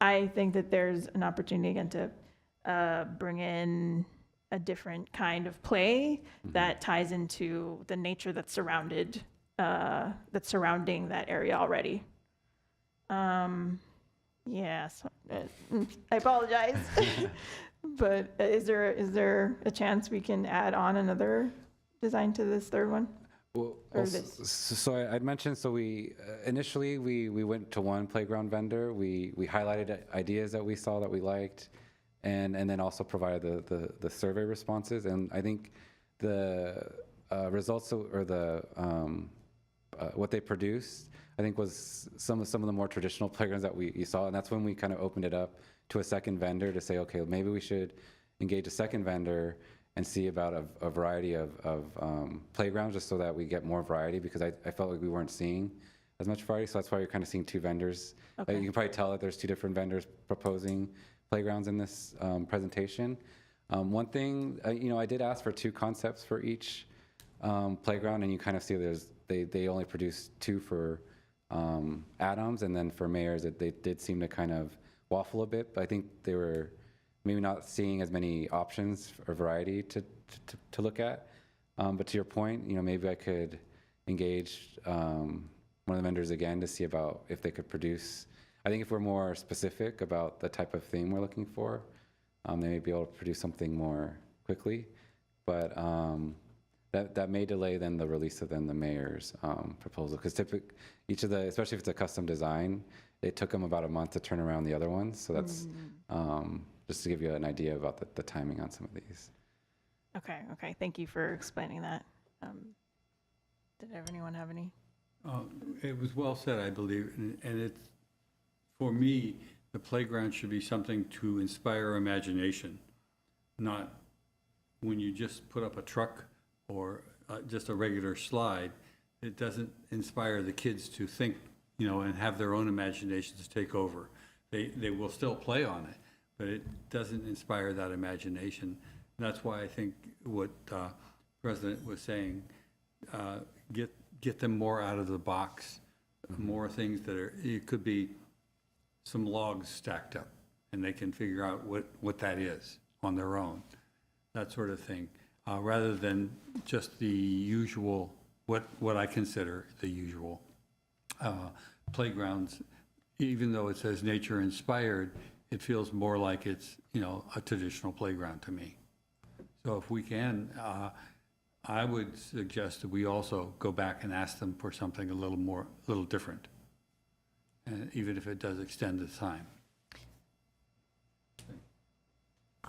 I think that there's an opportunity again to bring in a different kind of play that ties into the nature that's surrounding that area already. Yes, I apologize, but is there a chance we can add on another design to this third one? Well, Or also, this? so I'd mentioned, so we initially we went to one playground vendor. We highlighted ideas that we saw that we liked, and then also provided the survey responses. And I think the results or the what they produced, I think, was some of the more traditional playgrounds that you saw, and that's when we kind of opened it up to a second vendor to say, okay, maybe we should engage a second vendor and see about a variety of playgrounds, just so that we get more variety, because I felt like we weren't seeing as much variety. So that's why you're kind of seeing two vendors. Okay. You can probably tell that there's two different vendors proposing playgrounds in this presentation. One thing, I did ask for two concepts for each playground, and you kind of see they only produced two for Adams, and then for Mayors, they did seem to kind of waffle a bit, but I think they were maybe not seeing as many options or variety to look at. But to your point, maybe I could engage one of the vendors again to see about if they could produce. I think if we're more specific about the type of theme we're looking for, they may be able to produce something more quickly. But that may delay then the release of then the mayor's proposal, because typically each of the, especially if it's a custom design, it took them about a month to turn around the other ones. So that's just to give you an idea about the timing on some of these. Okay. Thank you for explaining that. Did anyone have any? It was well said, I believe, and it's, for me, the playground should be something to inspire imagination, not when you just put up a truck or just a regular slide. It doesn't inspire the kids to think, and have their own imaginations take over. They will still play on it, but it doesn't inspire that imagination. And that's why I think what President was saying, get them more out of the box, more things that are, it could be some logs stacked up, and they can figure out what that is on their own, that sort of thing, rather than just the usual, what I consider the usual playgrounds. Even though it says nature inspired, it feels more like it's, a traditional playground to me. So if we can, I would suggest that we also go back and ask them for something a little different, and even if it does extend the time.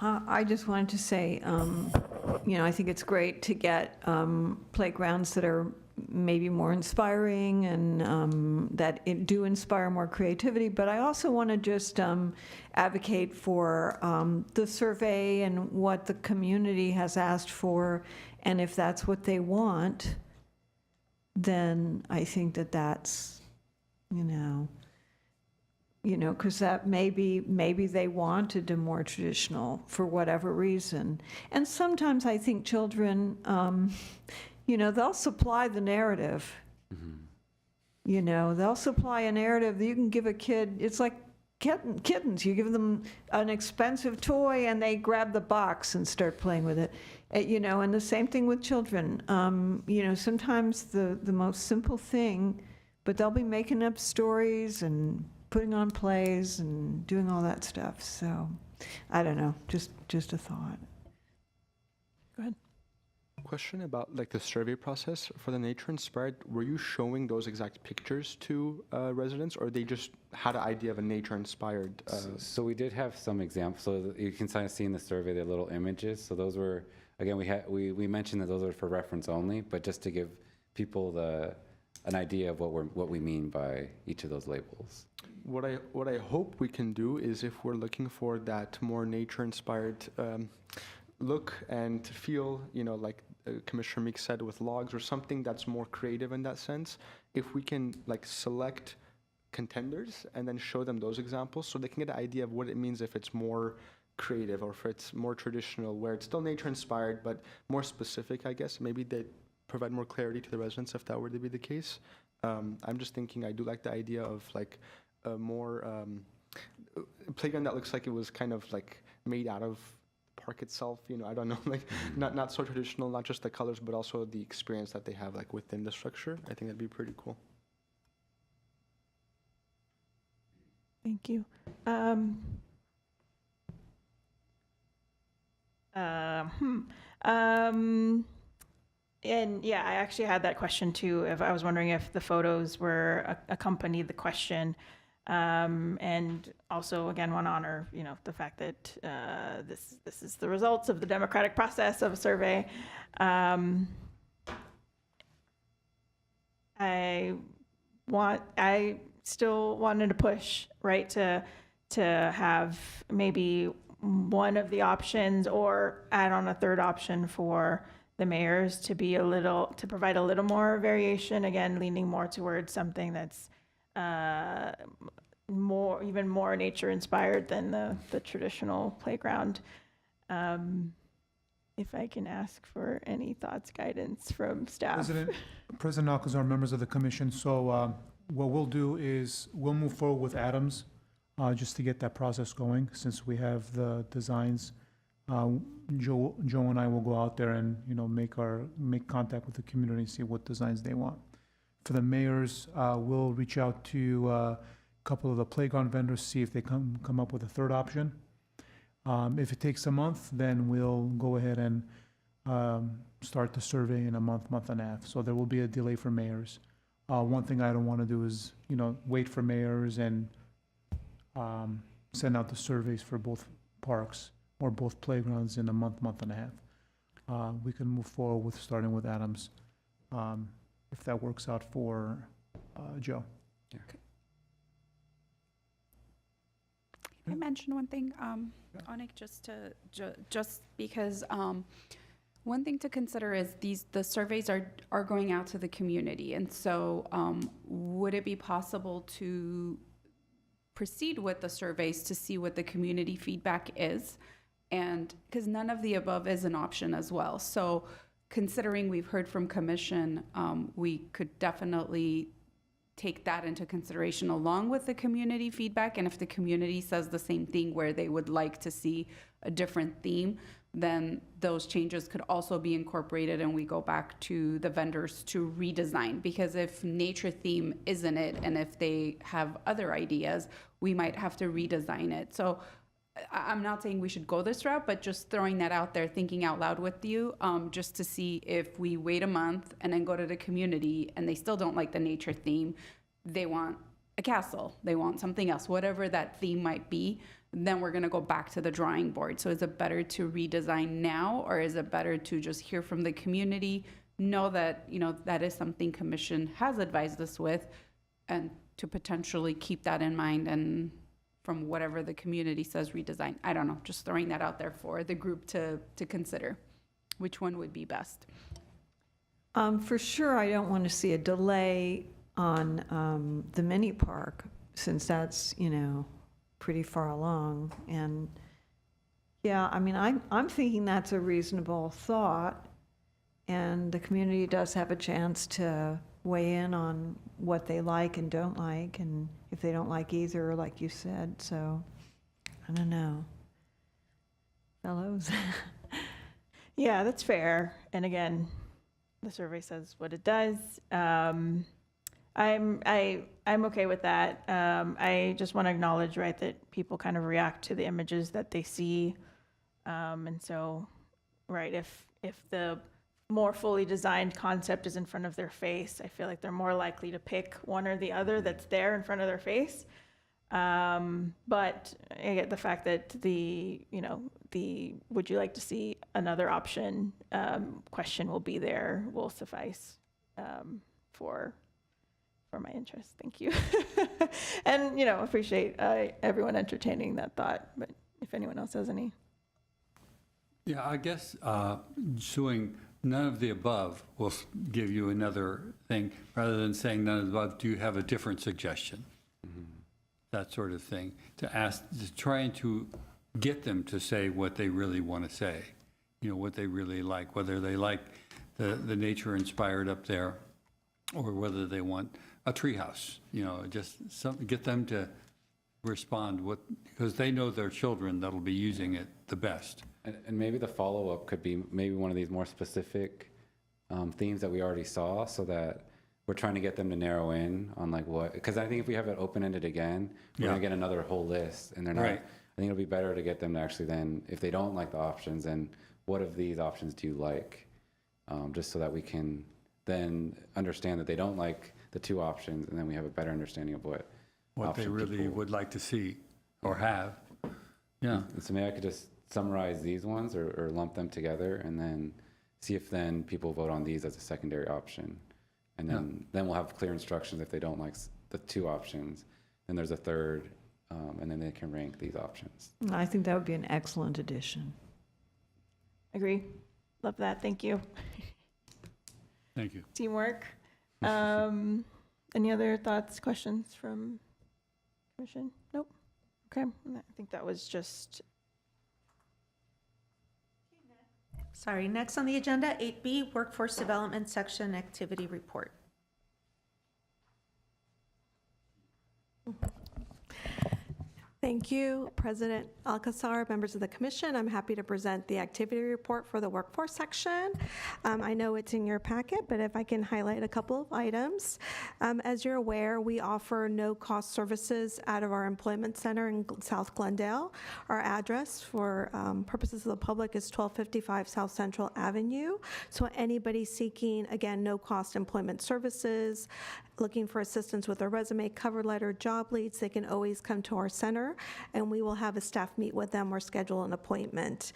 I just wanted to say, I think it's great to get playgrounds that are maybe more inspiring and that do inspire more creativity. But I also want to just advocate for the survey and what the community has asked for. And if that's what they want, then I think that's, because that maybe they wanted a more traditional for whatever reason. And sometimes I think children, they'll supply the narrative. They'll supply a narrative that you can give a kid. It's like kittens. You give them an expensive toy and they grab the box and start playing with it. And the same thing with children. Sometimes the most simple thing, but they'll be making up stories and putting on plays and doing all that stuff. So, I don't know, just a thought. Go ahead. Question about the survey process for the nature inspired. Were you showing those exact pictures to residents, or they just had an idea of a nature inspired? So we did have some examples. So you can kind of see in the survey the little images. So those were, again, we mentioned that those are for reference only, but just to give people an idea of what we mean by each of those labels. What I hope we can do is, if we're looking for that more nature inspired look and feel, like Commissioner Meeks said, with logs or something that's more creative in that sense, if we can select contenders and then show them those examples so they can get an idea of what it means if it's more creative or if it's more traditional, where it's still nature inspired but more specific, I guess. Maybe they provide more clarity to the residents if that were to be the case. I'm just thinking, I do like the idea of a more playground that looks like it was kind of made out of park itself, I don't know, not so traditional, not just the colors, but also the experience that they have within the structure. I think that'd be pretty cool. Thank you. And yeah, I actually had that question too. If I was wondering if the photos were accompanied the question. And also, again, want to honor, the fact that this is the results of the democratic process of a survey. I still wanted to push, right, to have maybe one of the options or add on a third option for the mayors to provide a little more variation, again, leaning more towards something that's even more nature inspired than the traditional playground. If I can ask for any thoughts, guidance from staff. President Alcazar, members of the commission. So what we'll do is we'll move forward with Adams just to get that process going, since we have the designs Joe and I will go out there and, make contact with the community and see what designs they want. For the mayors, we'll reach out to a couple of the playground vendors, see if they come up with a third option. If it takes a month, then we'll go ahead and start the survey in a month and a half. So there will be a delay for mayors. One thing I don't want to do is, wait for mayors and send out the surveys for both parks or both playgrounds in a month and a half. We can move forward with starting with Adams, if that works out for Joe. Can I mention one thing, Onik, just because one thing to consider is the surveys are going out to the community, and so would it be possible to proceed with the surveys to see what the community feedback is? And because none of the above is an option as well. So considering we've heard from commission, we could definitely take that into consideration along with the community feedback. And if the community says the same thing where they would like to see a different theme, then those changes could also be incorporated and we go back to the vendors to redesign. Because if nature theme isn't it, and if they have other ideas, we might have to redesign it. So I'm not saying we should go this route, but just throwing that out there, thinking out loud with you, just to see if we wait a month and then go to the community and they still don't like the nature theme, they want a castle, they want something else, whatever that theme might be, then we're gonna go back to the drawing board. So is it better to redesign now, or is it better to just hear from the community, know that, that is something commission has advised us with, and to potentially keep that in mind and from whatever the community says redesign. I don't know, just throwing that out there for the group to consider. Which one would be best? For sure, I don't want to see a delay on the mini park, since that's, pretty far along. And yeah, I mean, I'm thinking that's a reasonable thought. And the community does have a chance to weigh in on what they like and don't like, and if they don't like either, like you said. So I don't know, fellows. Yeah, that's fair. And again, the survey says what it does. I'm okay with that. I just want to acknowledge, right, that people kind of react to the images that they see. And so, right, if the more fully designed concept is in front of their face, I feel like they're more likely to pick one or the other that's there in front of their face. But I get the fact that the would you like to see another option question will be there, will suffice for my interest. Thank you. And, appreciate everyone entertaining that thought, but if anyone else has any. Yeah, I guess doing none of the above will give you another thing, rather than saying none of the above. Do you have a different suggestion? That sort of thing, trying to get them to say what they really want to say, what they really like, whether they like the nature inspired up there, or whether they want a treehouse, get them to respond because they know their children that'll be using it the best. And maybe the follow-up could be maybe one of these more specific themes that we already saw, so that we're trying to get them to narrow in on what, because I think if we have it open-ended again, we're going to get another whole list, and they're not. Right. I think it'll be better to get them to actually then, if they don't like the options, then what of these options do you like? Just so that we can then understand that they don't like the two options, and then we have a better understanding of what they really would like to see or have. Yeah. And so maybe I could just summarize these ones or lump them together, and then see if then people vote on these as a secondary option. And then we'll have clear instructions if they don't like the two options. Then there's a third, and then they can rank these options. I think that would be an excellent addition. Agree. Love that. Thank you. Thank you. Teamwork. Any other thoughts, questions from Commission? Nope. Okay. I think that was just. Sorry, next on the agenda, 8B, Workforce Development Section Activity Report. Thank you, President Alcazar, members of the commission. I'm happy to present the activity report for the workforce section. I know it's in your packet, but if I can highlight a couple of items. As you're aware, we offer no-cost services out of our employment center in South Glendale. Our address for purposes of the public is 1255 South Central Avenue. So anybody seeking, again, no-cost employment services, looking for assistance with a resume, cover letter, job leads, they can always come to our center, and we will have a staff meet with them or schedule an appointment.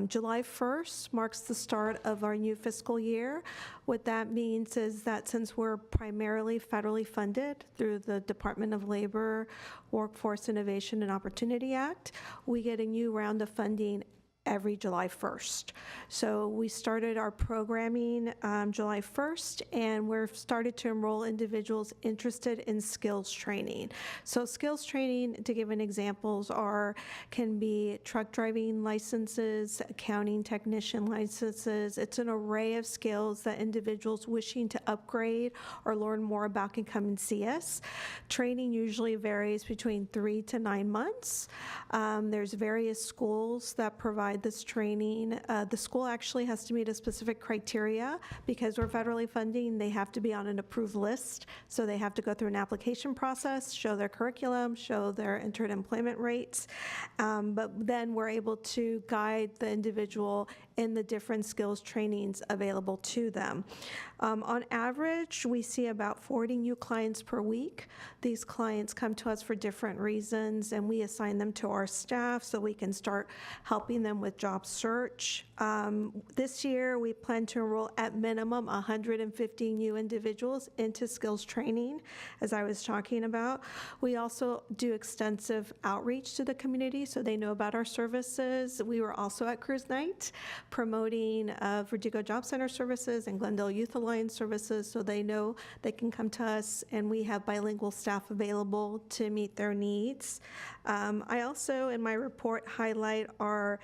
July 1st marks the start of our new fiscal year. What that means is that since we're primarily federally funded through the Department of Labor, Workforce Innovation and Opportunity Act, we get a new round of funding every July 1st. So we started our programming July 1st, and we've started to enroll individuals interested in skills training. So skills training, to give an examples, can be truck driving licenses, accounting technician licenses. It's an array of skills that individuals wishing to upgrade or learn more about can come and see us. Training usually varies between 3 to 9 months. There's various schools that provide this training. The school actually has to meet a specific criteria because we're federally funding. They have to be on an approved list, so they have to go through an application process, show their curriculum, show their entered employment rates, but then we're able to guide the individual in the different skills trainings available to them. On average, we see about 40 new clients per week. These clients come to us for different reasons, and we assign them to our staff so we can start helping them with job search. This year, we plan to enroll at minimum 150 new individuals into skills training, as I was talking about. We also do extensive outreach to the community so they know about our services. We were also at Cruise Night promoting Verdugo Job Center services and Glendale Youth Alliance services, so they know they can come to us, and we have bilingual staff available to meet their needs. I also, in my report, highlight our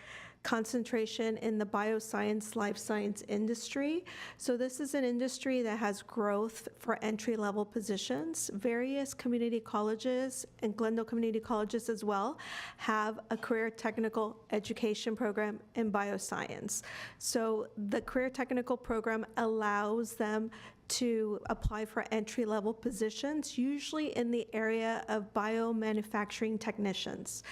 concentration in the bioscience, life science industry. So this is an industry that has growth for entry-level positions. Various community colleges, and Glendale Community Colleges as well, have a career technical education program in bioscience. So the career technical program allows them to apply for entry-level positions, usually in the area of biomanufacturing technicians.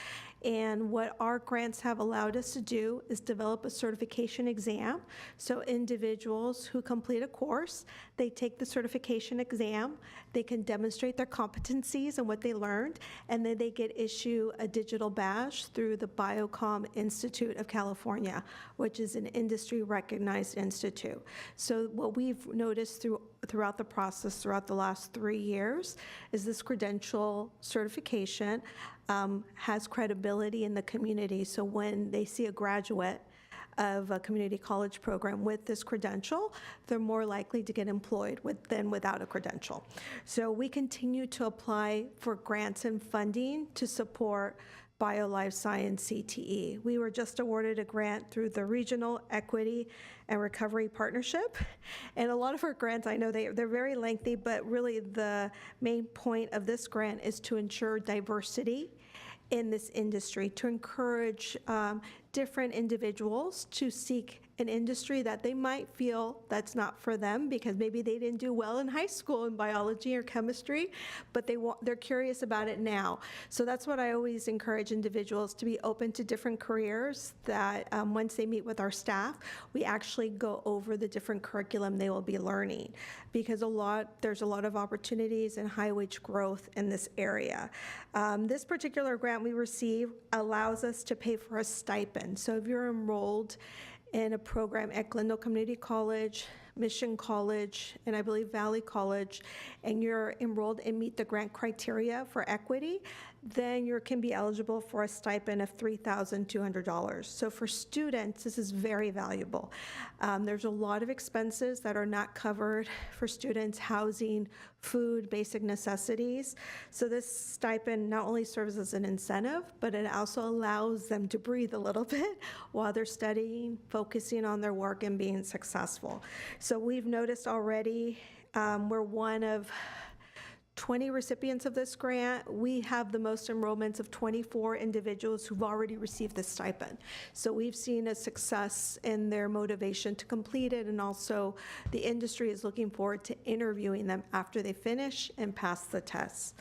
And what our grants have allowed us to do is develop a certification exam. So individuals who complete a course, they take the certification exam, they can demonstrate their competencies and what they learned, and then they get issued a digital badge through the Biocom Institute of California, which is an industry-recognized institute. So what we've noticed throughout the process, throughout the last 3 years, is this credential certification has credibility in the community. So when they see a graduate of a community college program with this credential, they're more likely to get employed than without a credential. So we continue to apply for grants and funding to support BioLife Science CTE. We were just awarded a grant through the Regional Equity and Recovery Partnership. And a lot of our grants, I know they're very lengthy, but really the main point of this grant is to ensure diversity in this industry, to encourage different individuals to seek an industry that they might feel that's not for them because maybe they didn't do well in high school in biology or chemistry, but they're curious about it now. So that's what I always encourage individuals to be open to different careers, that once they meet with our staff, we actually go over the different curriculum they will be learning, because there's a lot of opportunities and high wage growth in this area. This particular grant we receive allows us to pay for a stipend. So if you're enrolled in a program at Glendale Community College, Mission College, and I believe Valley College, and you're enrolled and meet the grant criteria for equity, then you can be eligible for a stipend of $3,200. So for students, this is very valuable. There's a lot of expenses that are not covered for students: housing, food, basic necessities. So this stipend not only serves as an incentive, but it also allows them to breathe a little bit while they're studying, focusing on their work, and being successful. So we've noticed already we're one of 20 recipients of this grant. We have the most enrollments of 24 individuals who've already received this stipend. So we've seen a success in their motivation to complete it, and also the industry is looking forward to interviewing them after they finish and pass the tests.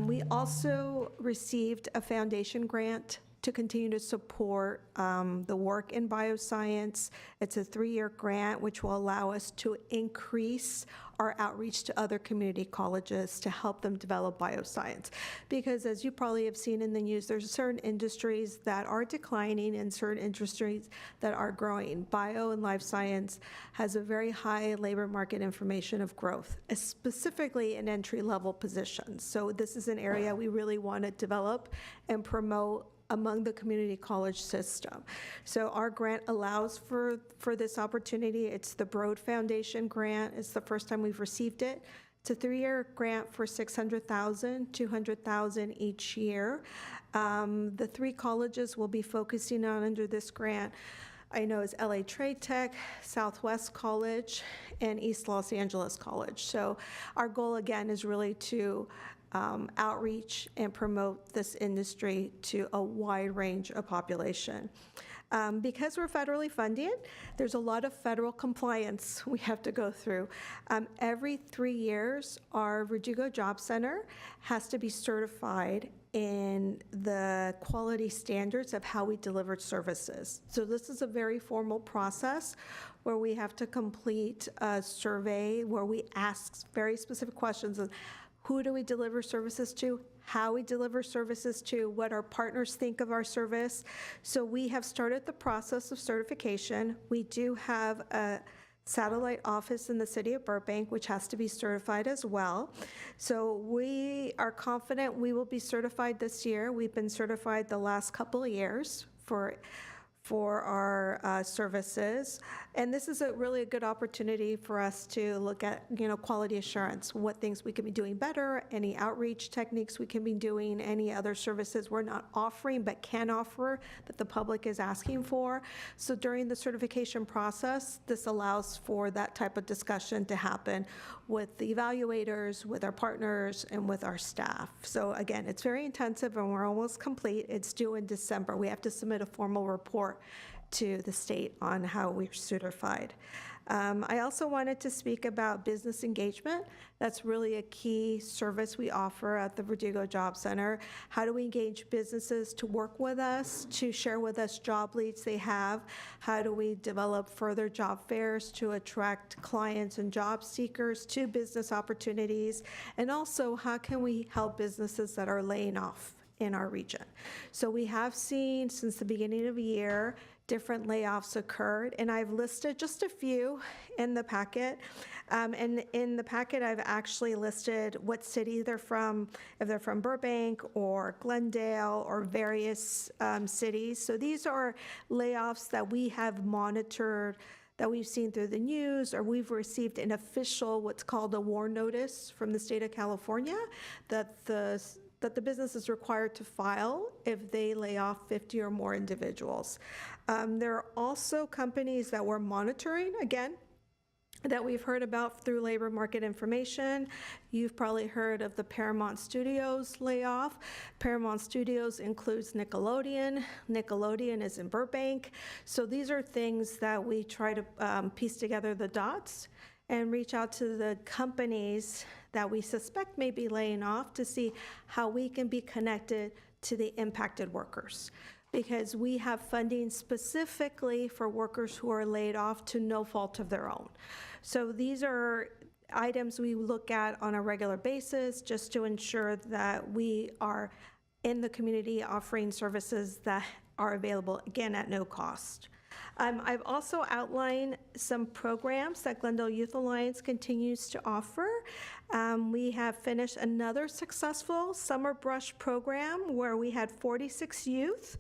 We also received a foundation grant to continue to support the work in bioscience. It's a 3-year grant which will allow us to increase our outreach to other community colleges to help them develop bioscience. Because as you probably have seen in the news, there's certain industries that are declining and certain industries that are growing. Bio and life science has a very high labor market information of growth, specifically in entry-level positions. So this is an area we really want to develop and promote among the community college system. So our grant allows for this opportunity. It's the Broad Foundation grant. It's the first time we've received it. It's a 3-year grant for $600,000, $200,000 each year. The 3 colleges we'll be focusing on under this grant, I know, is LA Trade Tech, Southwest College, and East Los Angeles College. So our goal, again, is really to outreach and promote this industry to a wide range of population. Because we're federally funded, there's a lot of federal compliance we have to go through. Every 3 years, our Verdugo Job Center has to be certified in the quality standards of how we deliver services. So this is a very formal process where we have to complete a survey where we ask very specific questions of who do we deliver services to, how we deliver services to, what our partners think of our service. So we have started the process of certification. We do have a satellite office in the city of Burbank, which has to be certified as well. So we are confident we will be certified this year. We've been certified the last couple of years for our services. And this is really a good opportunity for us to look at, quality assurance, what things we can be doing better, any outreach techniques we can be doing, any other services we're not offering but can offer that the public is asking for. So during the certification process, this allows for that type of discussion to happen with the evaluators, with our partners, and with our staff. So again, it's very intensive and we're almost complete. It's due in December. We have to submit a formal report to the state on how we're certified. I also wanted to speak about business engagement. That's really a key service we offer at the Verdugo Job Center. How do we engage businesses to work with us, to share with us job leads they have? How do we develop further job fairs to attract clients and job seekers to business opportunities? And also, how can we help businesses that are laying off in our region? So we have seen since the beginning of the year different layoffs occurred, and I've listed just a few in the packet. And in the packet, I've actually listed what city they're from, if they're from Burbank or Glendale or various cities. So these are layoffs that we have monitored, that we've seen through the news, or we've received an official, what's called a warn notice from the state of California, that the business is required to file if they lay off 50 or more individuals. There are also companies that we're monitoring, again, that we've heard about through labor market information. You've probably heard of the Paramount Studios layoff. Paramount Studios includes Nickelodeon. Nickelodeon is in Burbank. So these are things that we try to piece together the dots and reach out to the companies that we suspect may be laying off to see how we can be connected to the impacted workers. Because we have funding specifically for workers who are laid off to no fault of their own. So these are items we look at on a regular basis just to ensure that we are in the community offering services that are available, again, at no cost. I've also outlined some programs that Glendale Youth Alliance continues to offer. We have finished another successful summer brush program where we had 46 youth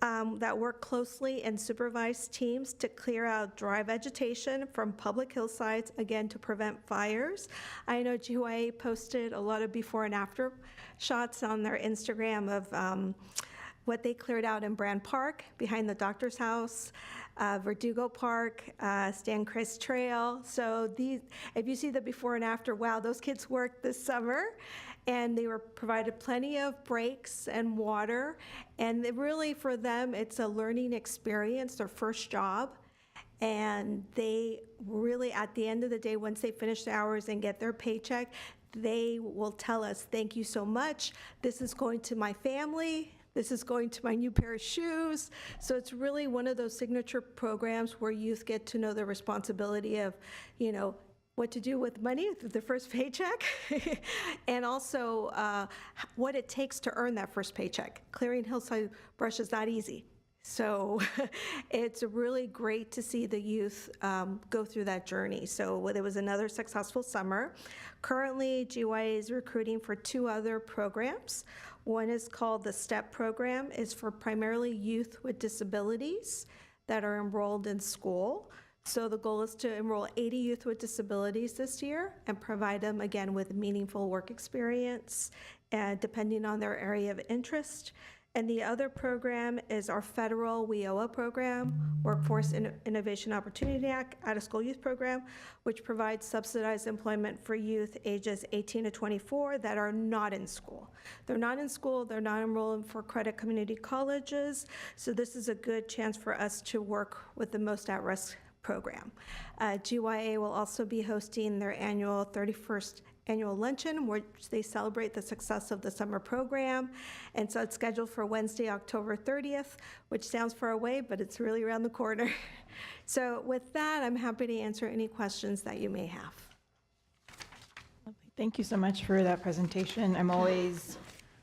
that work closely in supervised teams to clear out dry vegetation from public hillsides, again, to prevent fires. I know GYA posted a lot of before and after shots on their Instagram of what they cleared out in Brand Park, behind the doctor's house, Verdugo Park, Stan Chris Trail. So these, if you see the before and after, wow, those kids worked this summer, and they were provided plenty of breaks and water. And really, for them, it's a learning experience, their first job. And they really, at the end of the day, once they finish the hours and get their paycheck, they will tell us, thank you so much. This is going to my family. This is going to my new pair of shoes. So it's really one of those signature programs where youth get to know the responsibility of, you know, what to do with money, the first paycheck, and also what it takes to earn that first paycheck. Clearing hillside brush is not easy. So it's really great to see the youth go through that journey. So it was another successful summer. Currently, GYA is recruiting for 2 other programs. One is called the STEP program. It's for primarily youth with disabilities that are enrolled in school. So the goal is to enroll 80 youth with disabilities this year and provide them, again, with meaningful work experience, depending on their area of interest. And the other program is our federal WIOA program, Workforce Innovation Opportunity Act, out-of-school youth program, which provides subsidized employment for youth ages 18 to 24 that are not in school. They're not in school, they're not enrolling for credit community colleges, so this is a good chance for us to work with the most at-risk program. GYA will also be hosting their annual 31st annual luncheon, which they celebrate the success of the summer program. And so it's scheduled for Wednesday, October 30th, which sounds far away, but it's really around the corner. So with that, I'm happy to answer any questions that you may have. Thank you so much for that presentation. I'm always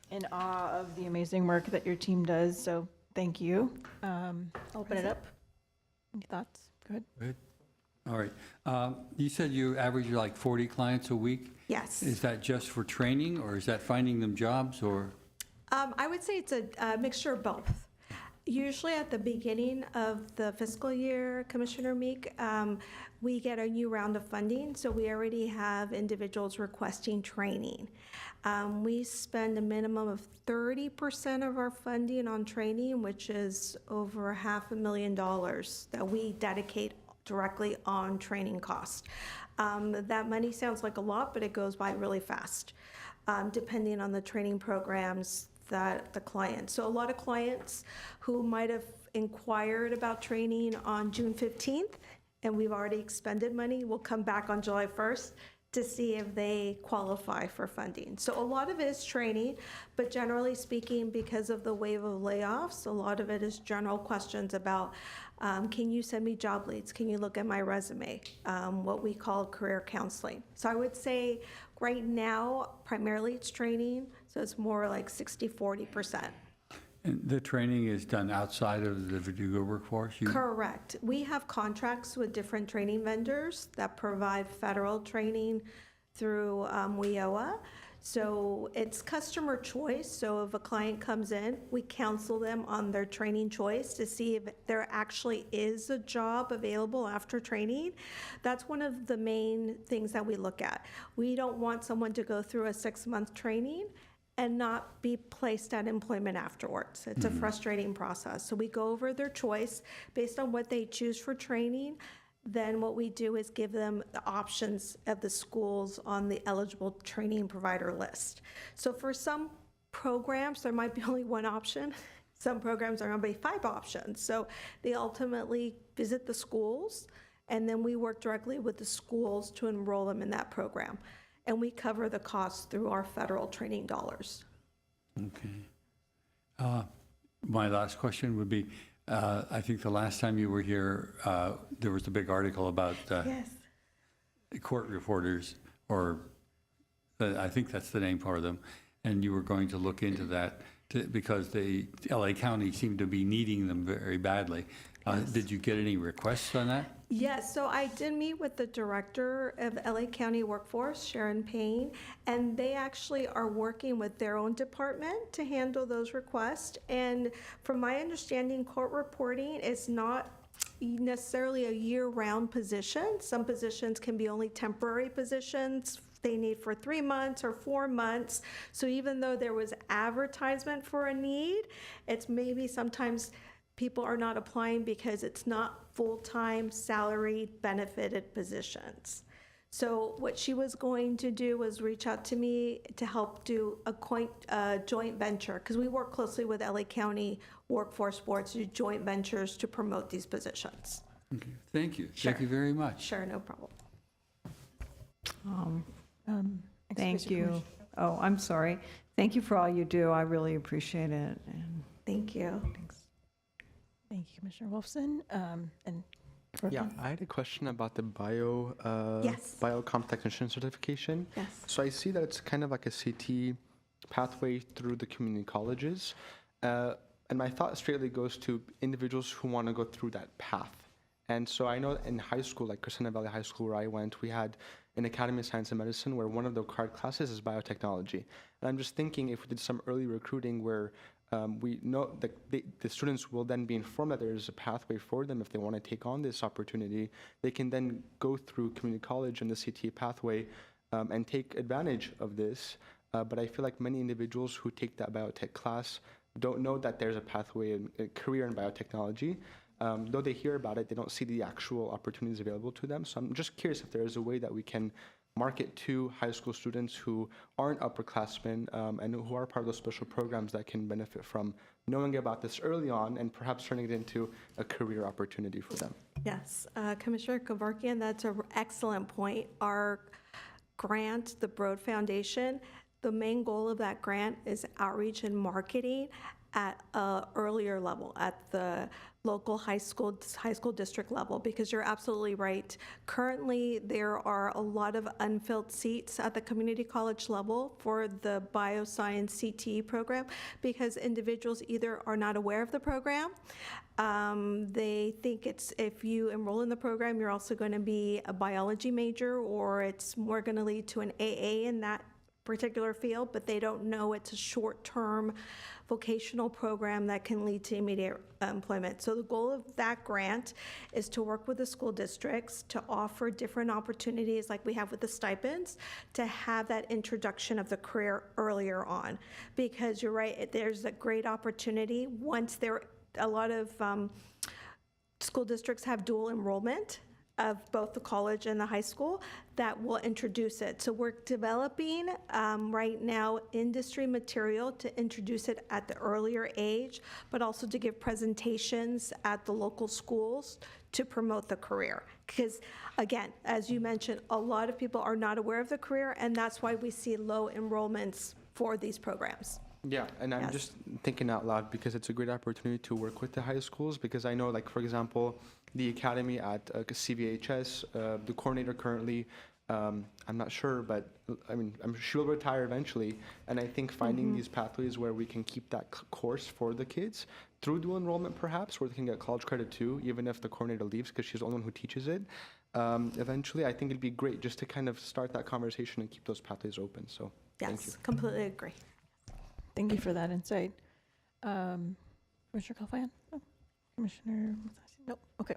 in awe of the amazing work that your team does, so thank you. Open it up. Any thoughts? Good. Good. All right. You said you average like 40 clients a week? Yes. Is that just for training, or is that finding them jobs, or? I would say it's a mixture of both. Usually at the beginning of the fiscal year, Commissioner Meek, we get a new round of funding, so we already have individuals requesting training. We spend a minimum of 30% of our funding on training, which is over $500,000 that we dedicate directly on training costs. That money sounds like a lot, but it goes by really fast, depending on the training programs that the client. So a lot of clients who might have inquired about training on June 15th, and we've already expended money, will come back on July 1st to see if they qualify for funding. So a lot of it is training, but generally speaking, because of the wave of layoffs, a lot of it is general questions about, can you send me job leads? Can you look at my resume? What we call career counseling. So I would say right now, primarily it's training, so it's more like 60-40%. And the training is done outside of the Verdugo workforce? Correct. We have contracts with different training vendors that provide federal training through WIOA. So it's customer choice. So if a client comes in, we counsel them on their training choice to see if there actually is a job available after training. That's one of the main things that we look at. We don't want someone to go through a 6-month training and not be placed at employment afterwards. It's a frustrating process. So we go over their choice based on what they choose for training. Then what we do is give them the options of the schools on the eligible training provider list. So for some programs, there might be only one option. Some programs are going to be 5 options. So they ultimately visit the schools, and then we work directly with the schools to enroll them in that program. And we cover the costs through our federal training dollars. Okay. My last question would be, I think the last time you were here, there was a big article about Yes. court reporters, or I think that's the name for them, and you were going to look into that because the LA County seemed to be needing them very badly. Did you get any requests on that? Yes, so I did meet with the director of LA County Workforce, Sharon Payne, and they actually are working with their own department to handle those requests. And from my understanding, court reporting is not necessarily a year-round position. Some positions can be only temporary positions. They need for 3 months or 4 months. So even though there was advertisement for a need, it's maybe sometimes people are not applying because it's not full-time salaried benefited positions. So what she was going to do was reach out to me to help do a joint venture, because we work closely with LA County Workforce Boards to do joint ventures to promote these positions. Okay, thank you. Sure. Thank you very much. Sure, no problem. Thank you. Oh, I'm sorry. Thank you for all you do. I really appreciate it. And Thank you. Thank you, Commissioner Wolfson. And Yeah, I had a question about the Yes. biocomp technician certification. Yes. So I see that it's kind of like a CT pathway through the community colleges. And my thought straightly goes to individuals who want to go through that path. And so I know in high school, like Crescenta Valley High School where I went, we had an Academy of Science and Medicine where one of the required classes is biotechnology. And I'm just thinking if we did some early recruiting where we know that the students will then be informed that there is a pathway for them if they want to take on this opportunity. They can then go through community college and the CT pathway and take advantage of this. But I feel like many individuals who take that biotech class don't know that there's a pathway, a career in biotechnology. Though they hear about it, they don't see the actual opportunities available to them. So I'm just curious if there is a way that we can market to high school students who aren't upperclassmen and who are part of those special programs that can benefit from knowing about this early on and perhaps turning it into a career opportunity for them. Yes, Commissioner Kevorkian, that's an excellent point. Our grant, the Broad Foundation, the main goal of that grant is outreach and marketing at an earlier level, at the local high school district level, because you're absolutely right. Currently, there are a lot of unfilled seats at the community college level for the bioscience CTE program because individuals either are not aware of the program, they think it's if you enroll in the program, you're also going to be a biology major, or it's more going to lead to an AA in that particular field, but they don't know it's a short-term vocational program that can lead to immediate employment. So the goal of that grant is to work with the school districts to offer different opportunities like we have with the stipends to have that introduction of the career earlier on. Because you're right, there's a great opportunity once a lot of school districts have dual enrollment of both the college and the high school that will introduce it. So we're developing right now industry material to introduce it at the earlier age, but also to give presentations at the local schools to promote the career. Because again, as you mentioned, a lot of people are not aware of the career, and that's why we see low enrollments for these programs. Yeah, and I'm Yes. just thinking out loud because it's a great opportunity to work with the high schools because I know, like, for example, the academy at CVHS, the coordinator currently, I'm not sure, but I mean, she'll retire eventually. And I think finding these pathways where we can keep that course for the kids through dual enrollment, perhaps, where they can get college credit too, even if the coordinator leaves because she's the only one who teaches it. Eventually, I think it'd be great just to kind of start that conversation and keep those pathways open. So, thank you. Yes, completely agree. Thank you for that insight. Commissioner Kalfayan? No. Commissioner Mathasi? Nope. Okay.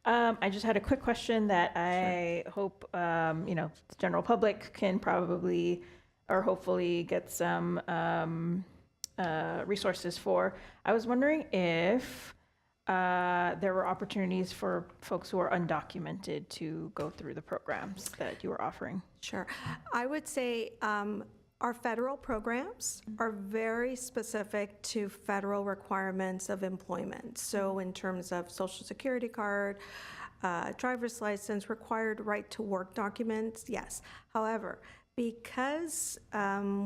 I just had a quick question that I hope, the general public can probably or hopefully get some resources for. I was wondering if there were opportunities for folks who are undocumented to go through the programs that you were offering. Sure. I would say our federal programs are very specific to federal requirements of employment. So in terms of Social Security card, driver's license, required right to work documents, yes. However, because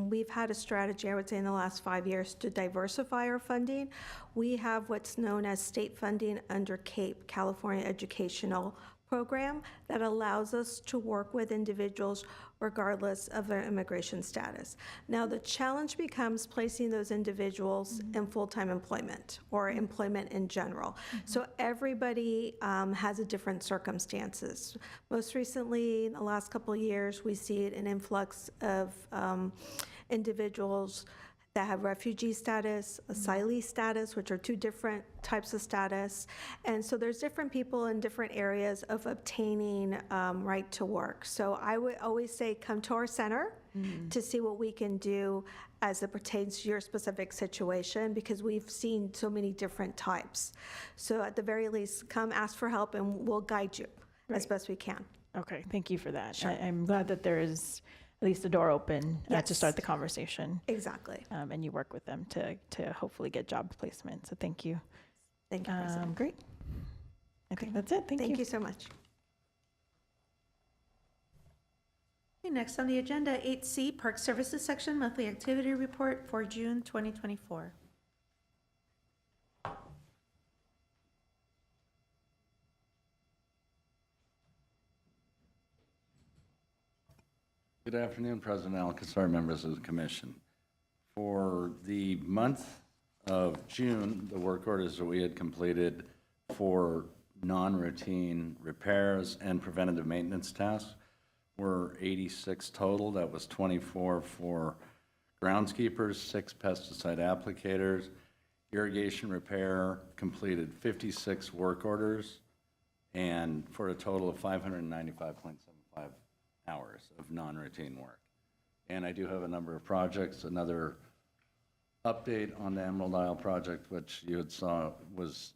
we've had a strategy, I would say in the last 5 years, to diversify our funding, we have what's known as state funding under CAPE, California Educational Program, that allows us to work with individuals regardless of their immigration status. Now, the challenge becomes placing those individuals in full-time employment or employment in general. So everybody has a different circumstances. Most recently, in the last couple of years, we see an influx of individuals that have refugee status, asylee status, which are two different types of status. And so there's different people in different areas of obtaining right to work. So I would always say come to our center to see what we can do as it pertains to your specific situation, because we've seen so many different types. So at the very least, come ask for help and we'll guide you as best we can. Okay, thank you for that. Sure. I'm glad that there is at least a door open to Yes. start the conversation. Exactly. And you work with them to hopefully get job placement. So thank you. Thank you, President. Great. I think that's it. Thank you. Thank you so much. Okay, next on the agenda, 8C, Park Services Section Monthly Activity Report for June 2024. Good afternoon, President Alcazar, members of the commission. For the month of June, the work orders that we had completed for non-routine repairs and preventative maintenance tasks were 86 total. That was 24 for groundskeepers, 6 pesticide applicators. Irrigation repair completed 56 work orders, and for a total of 595.75 hours of non-routine work. And I do have a number of projects. Another update on the Emerald Isle project, which you had saw was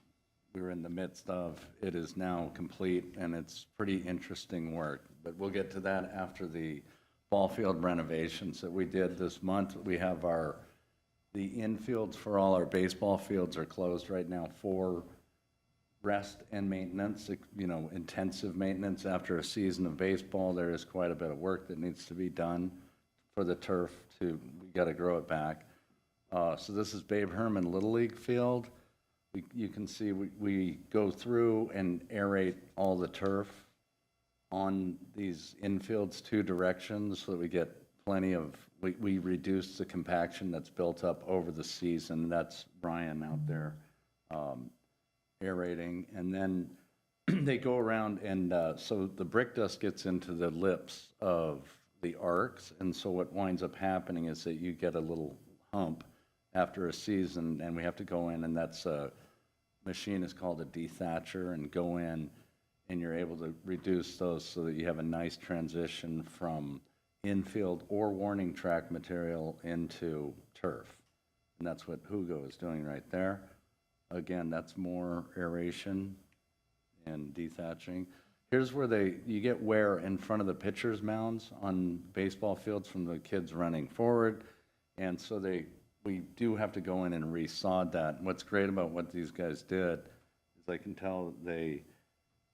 we were in the midst of. It is now complete, and it's pretty interesting work. But we'll get to that after the ball field renovations that we did this month. We have the infields for all our baseball fields are closed right now for rest and maintenance, intensive maintenance. After a season of baseball, there is quite a bit of work that needs to be done for the turf we got to grow it back. So this is Babe Herman Little League Field. You can see we go through and aerate all the turf on these infields 2 directions so that we get plenty of, we reduce the compaction that's built up over the season. That's Brian out there aerating. And then they go around and so the brick dust gets into the lips of the arcs. And so what winds up happening is that you get a little hump after a season, and we have to go in, and that's a machine is called a dethatcher, and go in and you're able to reduce those so that you have a nice transition from infield or warning track material into turf. And that's what Hugo is doing right there. Again, that's more aeration and dethatching. Here's where you get wear in front of the pitcher's mounds on baseball fields from the kids running forward. And so we do have to go in and re-sod that. What's great about what these guys did is I can tell they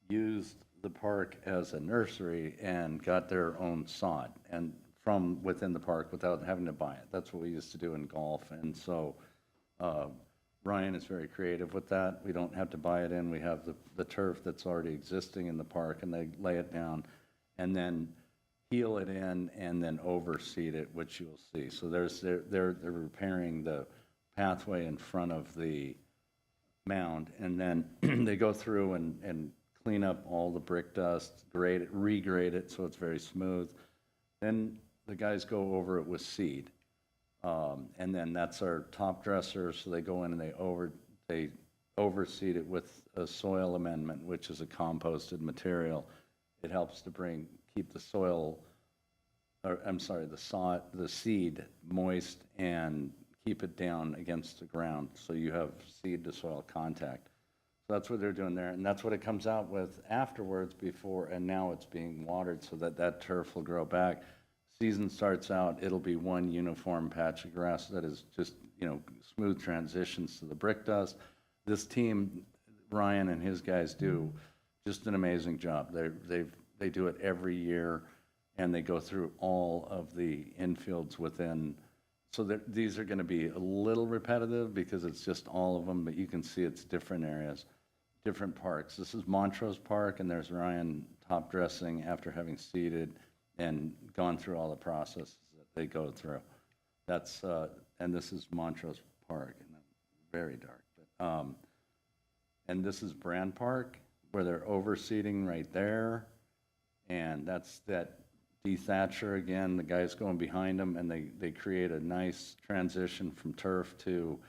used the park as a nursery and got their own sod and from within the park without having to buy it. That's what we used to do in golf. And so Ryan is very creative with that. We don't have to buy it in. We have the turf that's already existing in the park, and they lay it down and then heel it in and then overseed it, which you'll see. So they're repairing the pathway in front of the mound, and then they go through and clean up all the brick dust, grade it, regrade it so it's very smooth. Then the guys go over it with seed. And then that's our top dresser, so they go in and they overseed it with a soil amendment, which is a composted material. It helps to keep the soil, the seed moist and keep it down against the ground so you have seed to soil contact. So that's what they're doing there, and that's what it comes out with afterwards and now it's being watered so that turf will grow back. Season starts out, it'll be one uniform patch of grass that is just, smooth transitions to the brick dust. This team, Ryan and his guys do just an amazing job. They do it every year, and they go through all of the infields within. So these are going to be a little repetitive because it's just all of them, but you can see it's different areas, different parks. This is Montrose Park, and there's Ryan top dressing after having seeded and gone through all the processes that they go through. That's and this is Montrose Park, and very dark. But, and this is Brand Park, where they're overseeding right there, and that's that dethatcher again, the guy's going behind them, and they create a nice transition from turf to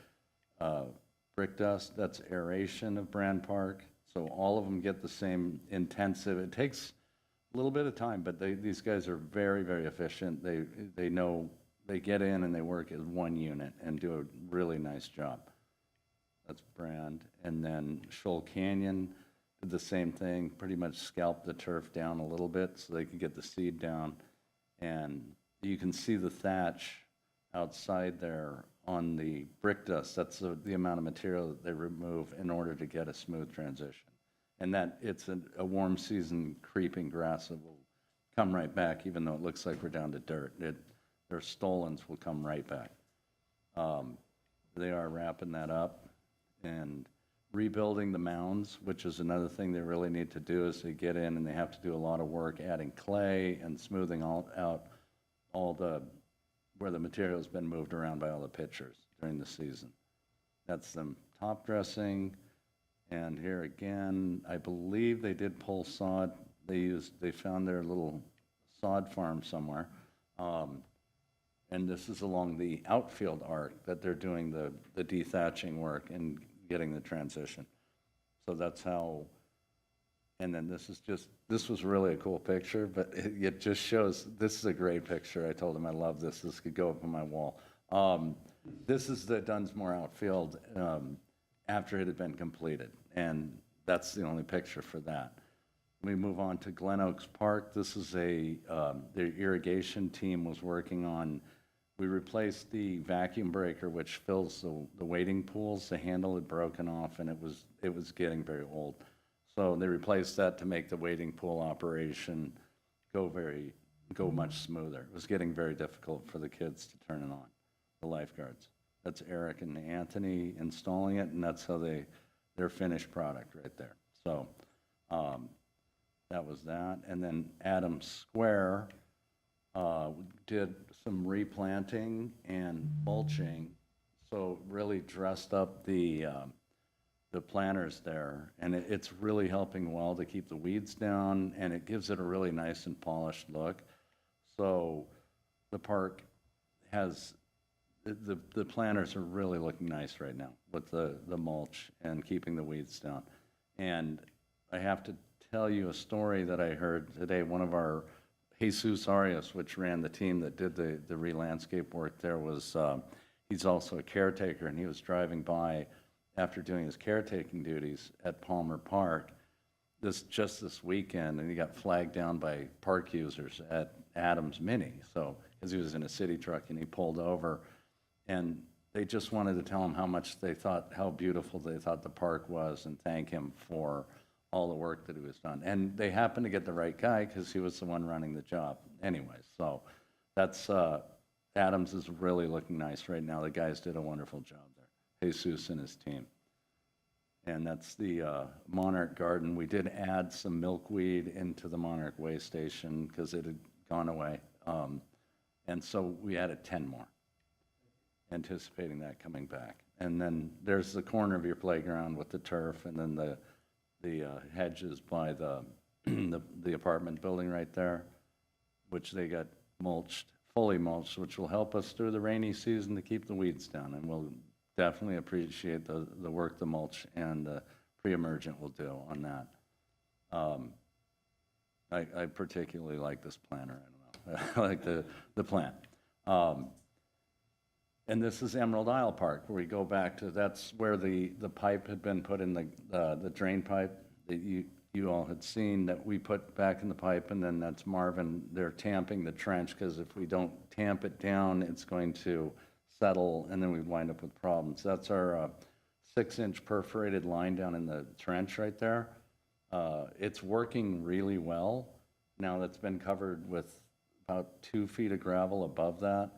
brick dust. That's aeration of Brand Park. So all of them get the same intensive. It takes a little bit of time, but these guys are very, very efficient. They know, they get in and they work as one unit and do a really nice job. That's Brand. And then Shoal Canyon did the same thing, pretty much scalped the turf down a little bit so they could get the seed down. And you can see the thatch outside there on the brick dust. That's the amount of material that they remove in order to get a smooth transition. And that it's a warm season creeping grass that will come right back, even though it looks like we're down to dirt. Their stolons will come right back. They are wrapping that up and rebuilding the mounds, which is another thing they really need to do, is they get in and they have to do a lot of work adding clay and smoothing out all the where the material has been moved around by all the pitchers during the season. That's them top dressing. And here again, I believe they did pull sod. They found their little sod farm somewhere. And this is along the outfield arc that they're doing the dethatching work and getting the transition. So that's how, and then this was really a cool picture, but it just shows, this is a great picture. I told him I love this. This could go up on my wall. This is the Dunsmore outfield after it had been completed, and that's the only picture for that. We move on to Glen Oaks Park. This is the irrigation team was working on. We replaced the vacuum breaker, which fills the wading pools. The handle had broken off, and it was getting very old. So they replaced that to make the wading pool operation go much smoother. It was getting very difficult for the kids to turn it on, the lifeguards. That's Eric and Anthony installing it, and that's how their finished product right there. So that was that. And then Adams Square did some replanting and mulching, so really dressed up the planters there, and it's really helping well to keep the weeds down, and it gives it a really nice and polished look. So the park has the planters are really looking nice right now with the mulch and keeping the weeds down. And I have to tell you a story that I heard today. One of our Jesus Arias, which ran the team that did the re-landscape work there, was he's also a caretaker, and he was driving by after doing his caretaking duties at Palmer Park just this weekend, and he got flagged down by park users at Adams Mini. So, because he was in a city truck, and he pulled over, and they just wanted to tell him how beautiful they thought the park was, and thank him for all the work that he was done. And they happened to get the right guy because he was the one running the job anyway. So that's, Adams is really looking nice right now. The guys did a wonderful job there, Jesus and his team. And that's the Monarch Garden. We did add some milkweed into the Monarch Way Station because it had gone away. And so we added 10 more, anticipating that coming back. And then there's the corner of your playground with the turf, and then the hedges by the apartment building right there, which they got fully mulched, which will help us through the rainy season to keep the weeds down. And we'll definitely appreciate the work the mulch and the pre-emergent will do on that. I particularly like this planter. I don't know. I like the plant. And this is Emerald Isle Park, where we go back to, that's where the pipe had been put in, the drain pipe that you all had seen, that we put back in the pipe, and then that's Marvin. They're tamping the trench, because if we don't tamp it down, it's going to settle, and then we wind up with problems. That's our 6-inch perforated line down in the trench right there. It's working really well. Now that's been covered with about 2 feet of gravel above that,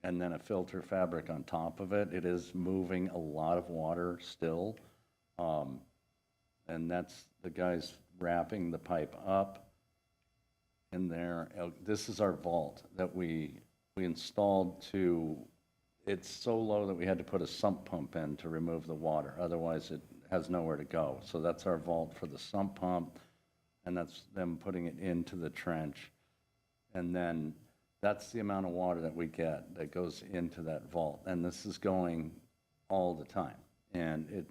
and then a filter fabric on top of it. It is moving a lot of water still. And that's the guys wrapping the pipe up in there. This is our vault that we installed it's so low that we had to put a sump pump in to remove the water. Otherwise, it has nowhere to go. So that's our vault for the sump pump, and that's them putting it into the trench. And then that's the amount of water that we get that goes into that vault. And this is going all the time. And it,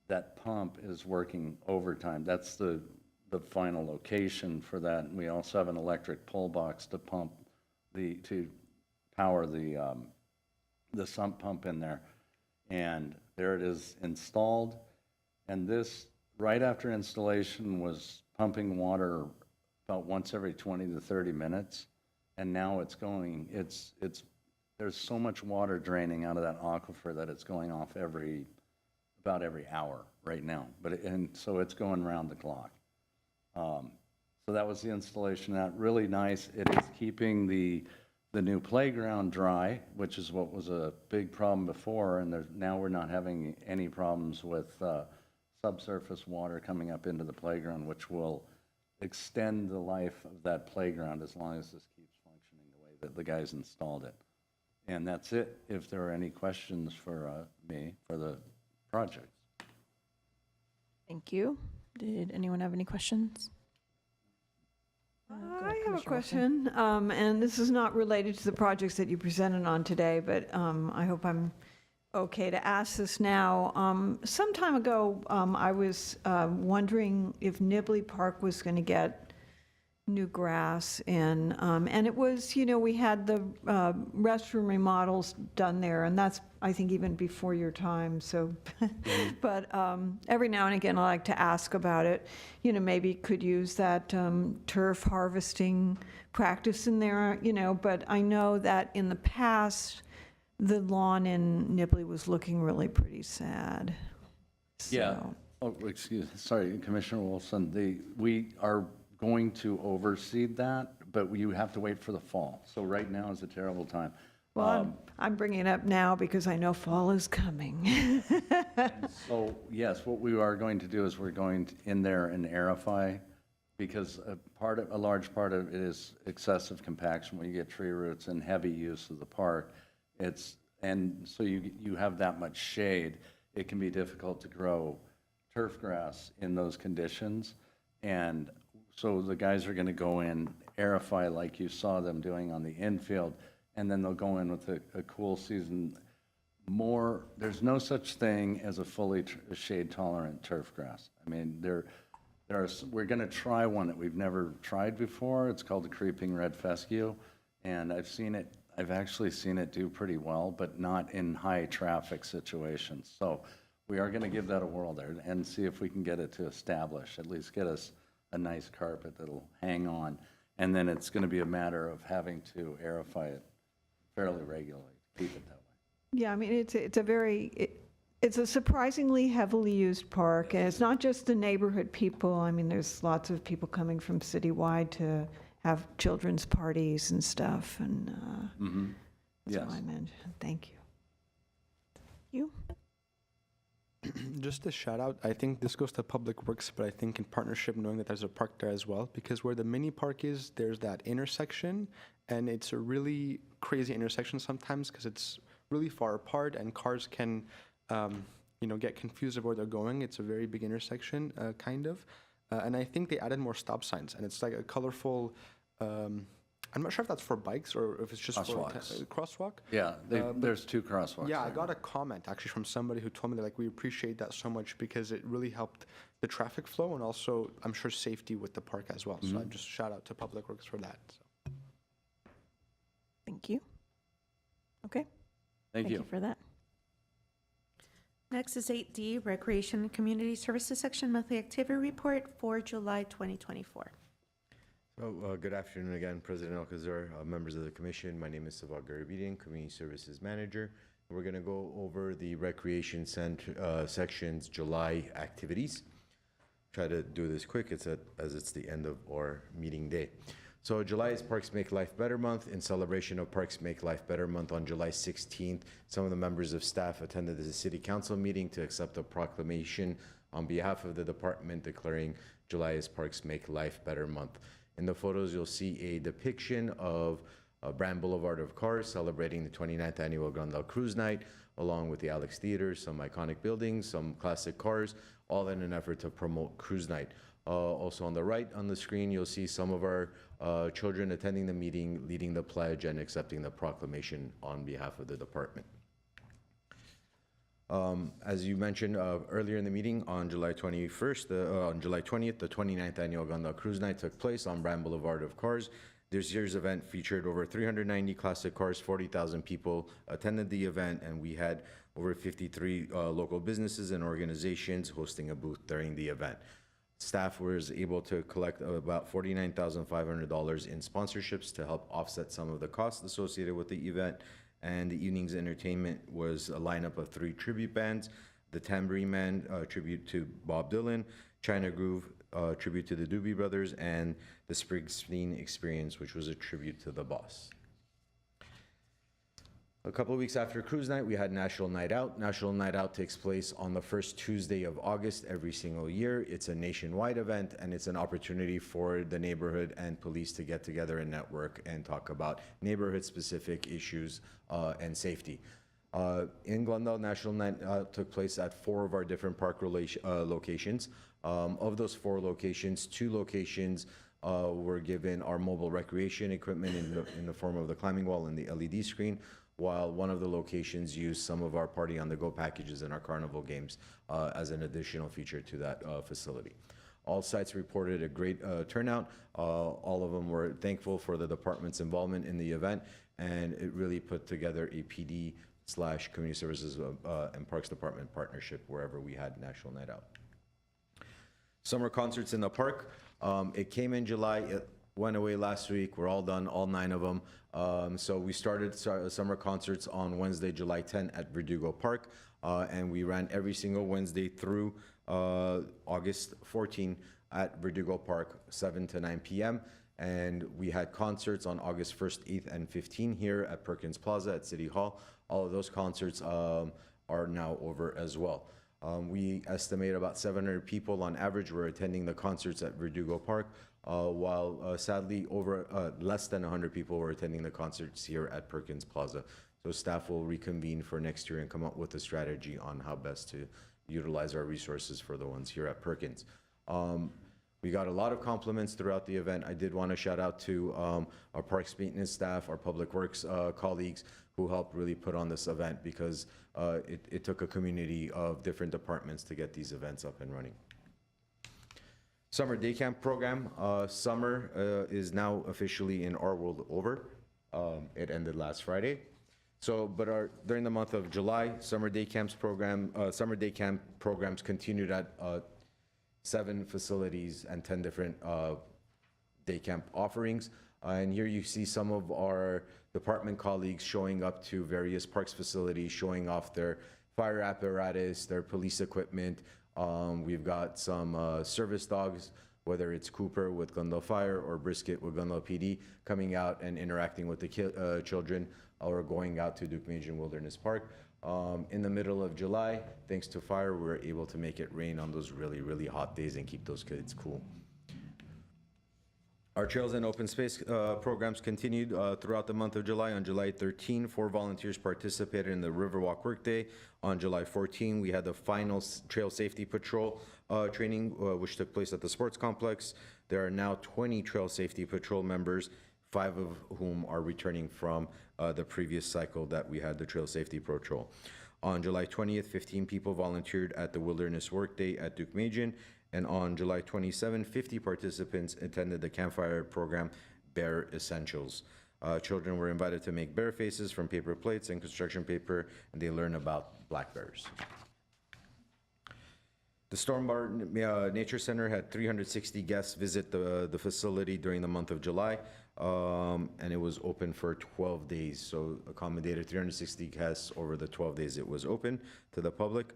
that pump is working overtime. That's the final location for that. And we also have an electric pull box to pump to power the sump pump in there. And there it is installed. And this, right after installation, was pumping water about once every 20 to 30 minutes. And now it's going, there's so much water draining out of that aquifer that it's going off about every hour right now. And so it's going round the clock. So that was the installation. That really nice. It is keeping the new playground dry, which is what was a big problem before, and now we're not having any problems with subsurface water coming up into the playground, which will extend the life of that playground as long as this keeps functioning the way that the guys installed it. And that's it. If there are any questions for me for the project. Thank you. Did anyone have any questions? I have a question, and this is not related to the projects that you presented on today, but I hope I'm okay to ask this now. Some time ago, I was wondering if Nibley Park was going to get new grass in, and it was, we had the restroom remodels done there, and that's, I think, even before your time, so, but every now and again, I like to ask about it. Maybe could use that turf harvesting practice in there, but I know that in the past, the lawn in Nibley was looking really pretty sad. Yeah. So- Oh, sorry, Commissioner Wilson. We are going to overseed that, but you have to wait for the fall. So right now is a terrible time. Well, I'm bringing it up now because I know fall is coming. So yes, what we are going to do is we're going in there and aerify, because a large part of it is excessive compaction when you get tree roots and heavy use of the park. And so you have that much shade, it can be difficult to grow turf grass in those conditions. And so the guys are going to go in, aerify like you saw them doing on the infield, and then they'll go in with a cool season. There's no such thing as a fully shade-tolerant turf grass. I mean, we're going to try one that we've never tried before. It's called the creeping red fescue, and I've actually seen it do pretty well, but not in high traffic situations. So we are going to give that a whirl there and see if we can get it to establish, at least get us a nice carpet that'll hang on. And then it's going to be a matter of having to aerify it fairly regularly to keep it that way. Yeah, I mean, it's a surprisingly heavily used park, and it's not just the neighborhood people. I mean, there's lots of people coming from citywide to have children's parties and stuff, and that's Yes. what I mentioned. Thank you. You? Just a shout out, I think this goes to Public Works, but I think in partnership, knowing that there's a park there as well, because where the mini park is, there's that intersection, and it's a really crazy intersection sometimes because it's really far apart and cars can, get confused of where they're going. It's a very big intersection, kind of. And I think they added more stop signs, and it's like a colorful, I'm not sure if that's for bikes or if it's just Crosswalks. for crosswalk. Yeah, there's 2 crosswalks. Yeah, I there. got a comment actually from somebody who told me that we appreciate that so much because it really helped the traffic flow and also I'm sure safety with the park as well. So I just shout out to Public Works for that. So. Thank you. Okay. Thank you. for that. Next is 8D, Recreation and Community Services Section Monthly Activity Report for July 2024. So, good afternoon again, President Alcazar, members of the Commission. My name is Savad Garabedian, Community Services Manager. We're going to go over the Recreation Section's July activities. Try to do this quick, as it's the end of our meeting day. So July is Parks Make Life Better Month. In celebration of Parks Make Life Better Month on July 16th, some of the members of staff attended the City Council meeting to accept a proclamation on behalf of the department declaring July is Parks Make Life Better Month. In the photos, you'll see a depiction of Brand Boulevard of Cars celebrating the 29th annual Glendale Cruise Night, along with the Alex Theater, some iconic buildings, some classic cars, all in an effort to promote Cruise Night. Also on the right on the screen, you'll see some of our children attending the meeting, leading the pledge, and accepting the proclamation on behalf of the department. As you mentioned earlier in the meeting, on July 21st, on July 20th, the 29th annual Gandha Cruise Night took place on Brand Boulevard of Cars. This year's event featured over 390 classic cars, 40,000 people attended the event, and we had over 53 local businesses and organizations hosting a booth during the event. Staff was able to collect about $49,500 in sponsorships to help offset some of the costs associated with the event. And the evening's entertainment was a lineup of 3 tribute bands: the Tambourine Man, tribute to Bob Dylan; China Groove, tribute to the Doobie Brothers; and the Springsteen Experience, which was a tribute to the Boss. A couple of weeks after Cruise Night, we had National Night Out. National Night Out takes place on the first Tuesday of August every single year. It's a nationwide event, and it's an opportunity for the neighborhood and police to get together and network and talk about neighborhood-specific issues and safety. In Glendale, National Night Out took place at 4 of our different park locations. Of those 4 locations, 2 locations were given our mobile recreation equipment in the form of the climbing wall and the LED screen, while one of the locations used some of our Party on the Go packages and our carnival games as an additional feature to that facility. All sites reported a great turnout. All of them were thankful for the department's involvement in the event, and it really put together a PD/Community Services and Parks Department partnership wherever we had National Night Out. Summer concerts in the park. It came in July. It went away last week. We're all done, all 9 of them. So we started summer concerts on Wednesday, July 10 at Verdugo Park, and we ran every single Wednesday through August 14 at Verdugo Park, 7 to 9 p.m. And we had concerts on August 1st, 8th, and 15th here at Perkins Plaza at City Hall. All of those concerts are now over as well. We estimate about 700 people on average were attending the concerts at Verdugo Park, while sadly less than 100 people were attending the concerts here at Perkins Plaza. So staff will reconvene for next year and come up with a strategy on how best to utilize our resources for the ones here at Perkins. We got a lot of compliments throughout the event. I did want to shout out to our parks maintenance staff, our public works colleagues who helped really put on this event, because it took a community of different departments to get these events up and running. Summer Day Camp program. Summer is now officially in our world over. It ended last Friday. So, but during the month of July, Summer Day Camp programs continued at 7 facilities and 10 different day camp offerings. And here you see some of our department colleagues showing up to various parks facilities, showing off their fire apparatus, their police equipment. We've got some service dogs, whether it's Cooper with Glendale Fire or Brisket with Glendale PD, coming out and interacting with the children, or going out to Duke-Majan Wilderness Park. In the middle of July, thanks to fire, we were able to make it rain on those really, really hot days and keep those kids cool. Our Trails and Open Space programs continued throughout the month of July. On July 13, 4 volunteers participated in the Riverwalk Workday. On July 14, we had the final Trail Safety Patrol training, which took place at the sports complex. There are now 20 Trail Safety Patrol members, 5 of whom are returning from the previous cycle that we had the Trail Safety Patrol. On July 20th, 15 people volunteered at the Wilderness Workday at Duke-Majan. And on July 27, 50 participants attended the campfire program, Bear Essentials. Children were invited to make bear faces from paper plates and construction paper, and they learned about black bears. The Stormbar Nature Center had 360 guests visit the facility during the month of July, and it was open for 12 days. So accommodated 360 guests over the 12 days it was open to the public.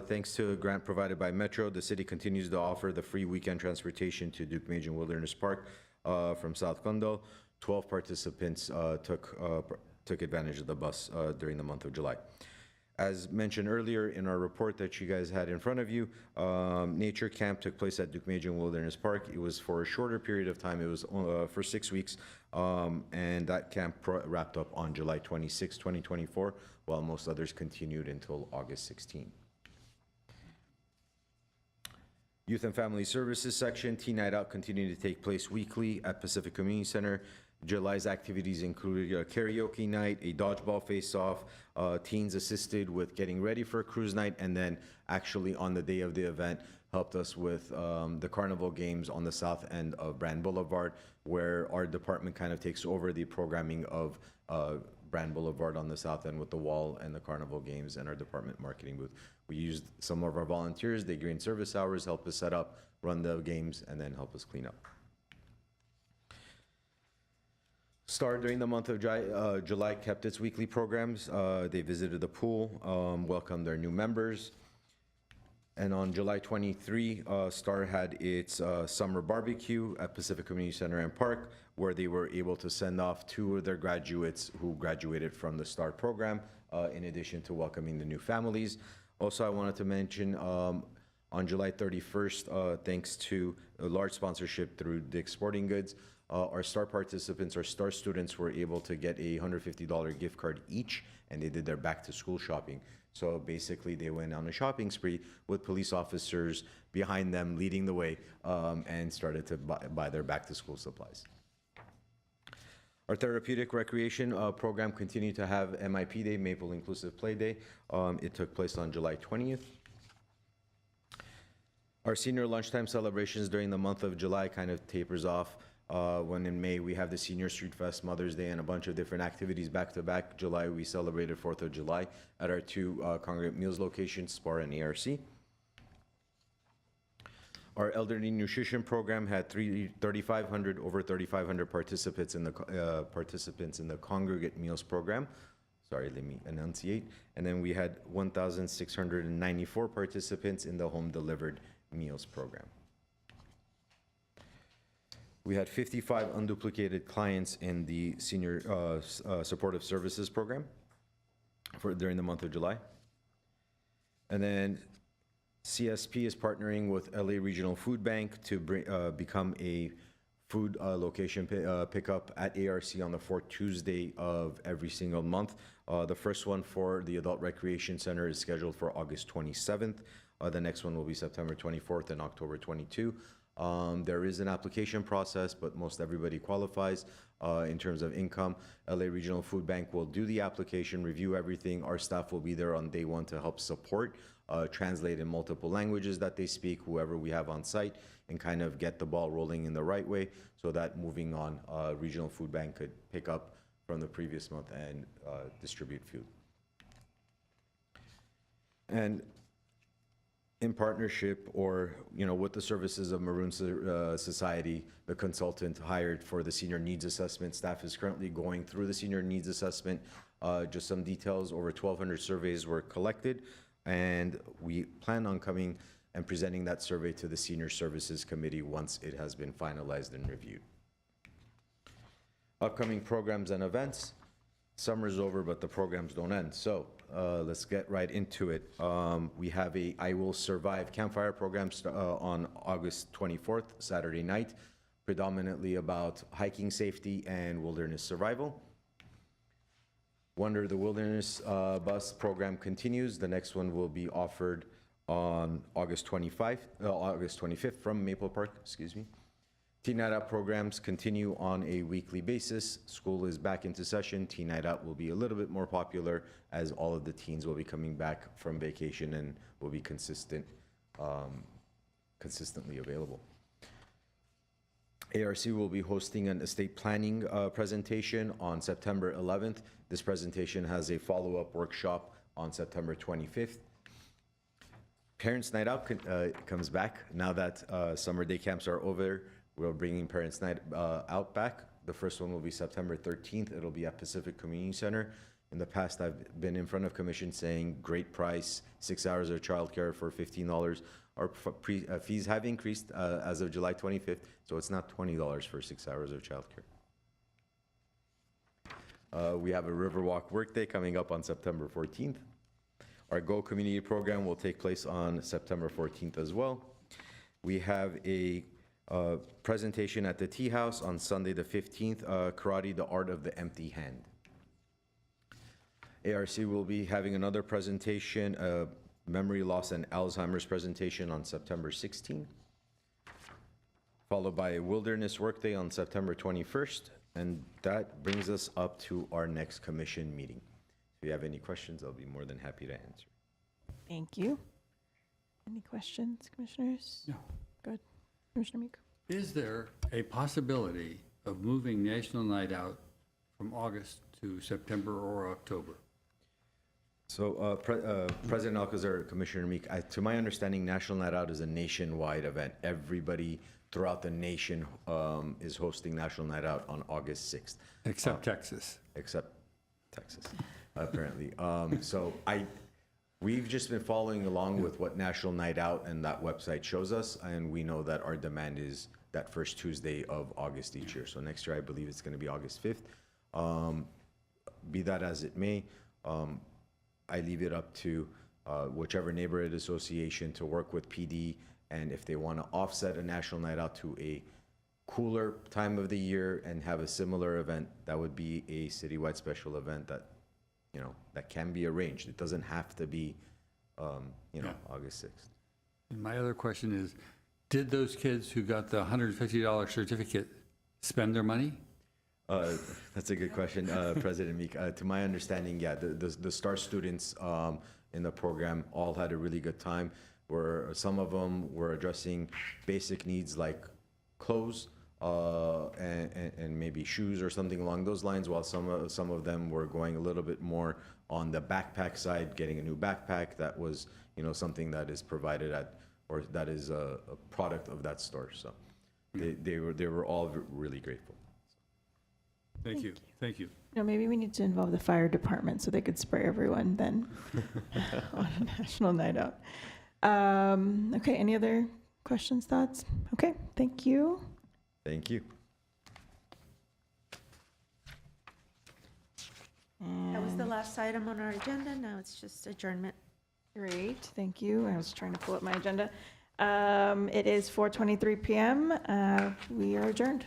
Thanks to a grant provided by Metro, the city continues to offer the free weekend transportation to Duke-Majan Wilderness Park from South Glendale. 12 participants took advantage of the bus during the month of July. As mentioned earlier in our report that you guys had in front of you, Nature Camp took place at Duke-Majan Wilderness Park. It was for a shorter period of time. It was for 6 weeks, and that camp wrapped up on July 26, 2024, while most others continued until August 16. Youth and Family Services section, Teen Night Out continuing to take place weekly at Pacific Community Center. July's activities included a karaoke night, a dodgeball face-off, teens assisted with getting ready for a cruise night, and then actually on the day of the event, helped us with the carnival games on the south end of Brand Boulevard, where our department kind of takes over the programming of Brand Boulevard on the south end with the wall and the carnival games and our department marketing booth. We used some of our volunteers, they gained service hours, help us set up, run the games, and then help us clean up. STAR during the month of July kept its weekly programs. They visited the pool, welcomed their new members. And on July 23, STAR had its summer barbecue at Pacific Community Center and Park, where they were able to send off 2 of their graduates who graduated from the STAR program, in addition to welcoming the new families. Also, I wanted to mention on July 31st, thanks to a large sponsorship through Dick's Sporting Goods, our STAR participants, our STAR students were able to get a $150 gift card each, and they did their back-to-school shopping. So basically, they went on a shopping spree with police officers behind them, leading the way, and started to buy their back-to-school supplies. Our therapeutic recreation program continued to have MIP Day, Maple Inclusive Play Day. It took place on July 20th. Our senior lunchtime celebrations during the month of July kind of tapers off. When in May we have the Senior Street Fest, Mother's Day, and a bunch of different activities back to back. July we celebrated 4th of July at our 2 congregate meals locations, SPAR and ARC. Our elderly nutrition program had over 3,500 participants in the congregate meals program. Sorry, let me enunciate. And then we had 1,694 participants in the home delivered meals program. We had 55 unduplicated clients in the senior supportive services program during the month of July. And then CSP is partnering with LA Regional Food Bank to become a food location pickup at ARC on the 4th Tuesday of every single month. The first one for the Adult Recreation Center is scheduled for August 27th. The next one will be September 24th and October 22. There is an application process, but most everybody qualifies in terms of income. LA Regional Food Bank will do the application, review everything. Our staff will be there on day 1 to help support, translate in multiple languages that they speak, whoever we have on site, and kind of get the ball rolling in the right way so that moving on, Regional Food Bank could pick up from the previous month and distribute food. And in partnership or, with the services of Maroon Society, the consultant hired for the senior needs assessment. Staff is currently going through the senior needs assessment. Just some details, over 1,200 surveys were collected, and we plan on coming and presenting that survey to the Senior Services Committee once it has been finalized and reviewed. Upcoming programs and events. Summer's over, but the programs don't end. So let's get right into it. We have a I Will Survive campfire program on August 24th, Saturday night, predominantly about hiking safety and wilderness survival. Wander the Wilderness bus program continues. The next one will be offered on August 25th from Maple Park, excuse me. Teen Night Out programs continue on a weekly basis. School is back into session. Teen Night Out will be a little bit more popular as all of the teens will be coming back from vacation and will be consistently available. ARC will be hosting an estate planning presentation on September 11th. This presentation has a follow-up workshop on September 25th. Parents Night Out comes back. Now that summer day camps are over, we're bringing Parents Night Out back. The first one will be September 13th. It'll be at Pacific Community Center. In the past, I've been in front of commission saying great price, 6 hours of childcare for $15. Our fees have increased as of July 25th, so it's not $20 for 6 hours of childcare. We have a Riverwalk Workday coming up on September 14th. Our Go Community program will take place on September 14th as well. We have a presentation at the Tea House on Sunday the 15th, Karate, the Art of the Empty Hand. ARC will be having another presentation, Memory Loss and Alzheimer's presentation on September 16th, followed by a Wilderness Workday on September 21st, and that brings us up to our next commission meeting. If you have any questions, I'll be more than happy to answer. Thank you. Any questions, commissioners? No. Good. Commissioner Meek? Is there a possibility of moving National Night Out from August to September or October? So, President Alcazar, Commissioner Meek, to my understanding, National Night Out is a nationwide event. Everybody throughout the nation is hosting National Night Out on August 6th. Except Texas. Except Texas, apparently. We've just been following along with what National Night Out and that website shows us, and we know that our demand is that first Tuesday of August each year. So next year, I believe it's going to be August 5th. Be that as it may, I leave it up to whichever neighborhood association to work with PD, and if they want to offset a National Night Out to a cooler time of the year and have a similar event, that would be a citywide special event that, you know, that can be arranged. It doesn't have to be, August 6th. And my other question is, did those kids who got the $150 certificate spend their money? That's a good question, President Meek. To my understanding, yeah, the STAR students in the program all had a really good time, where some of them were addressing basic needs like clothes and maybe shoes or something along those lines, while some of them were going a little bit more on the backpack side, getting a new backpack that was, something that is provided at, or that is a product of that store. So they were all really grateful. Thank you. Thank you. Maybe we need to involve the fire department so they could spray everyone then on a National Night Out. Okay, any other questions, thoughts? Okay, thank you. Thank you. That was the last item on our agenda. Now it's just adjournment. Great, thank you. I was trying to pull up my agenda. It is 4:23 p.m. We are adjourned.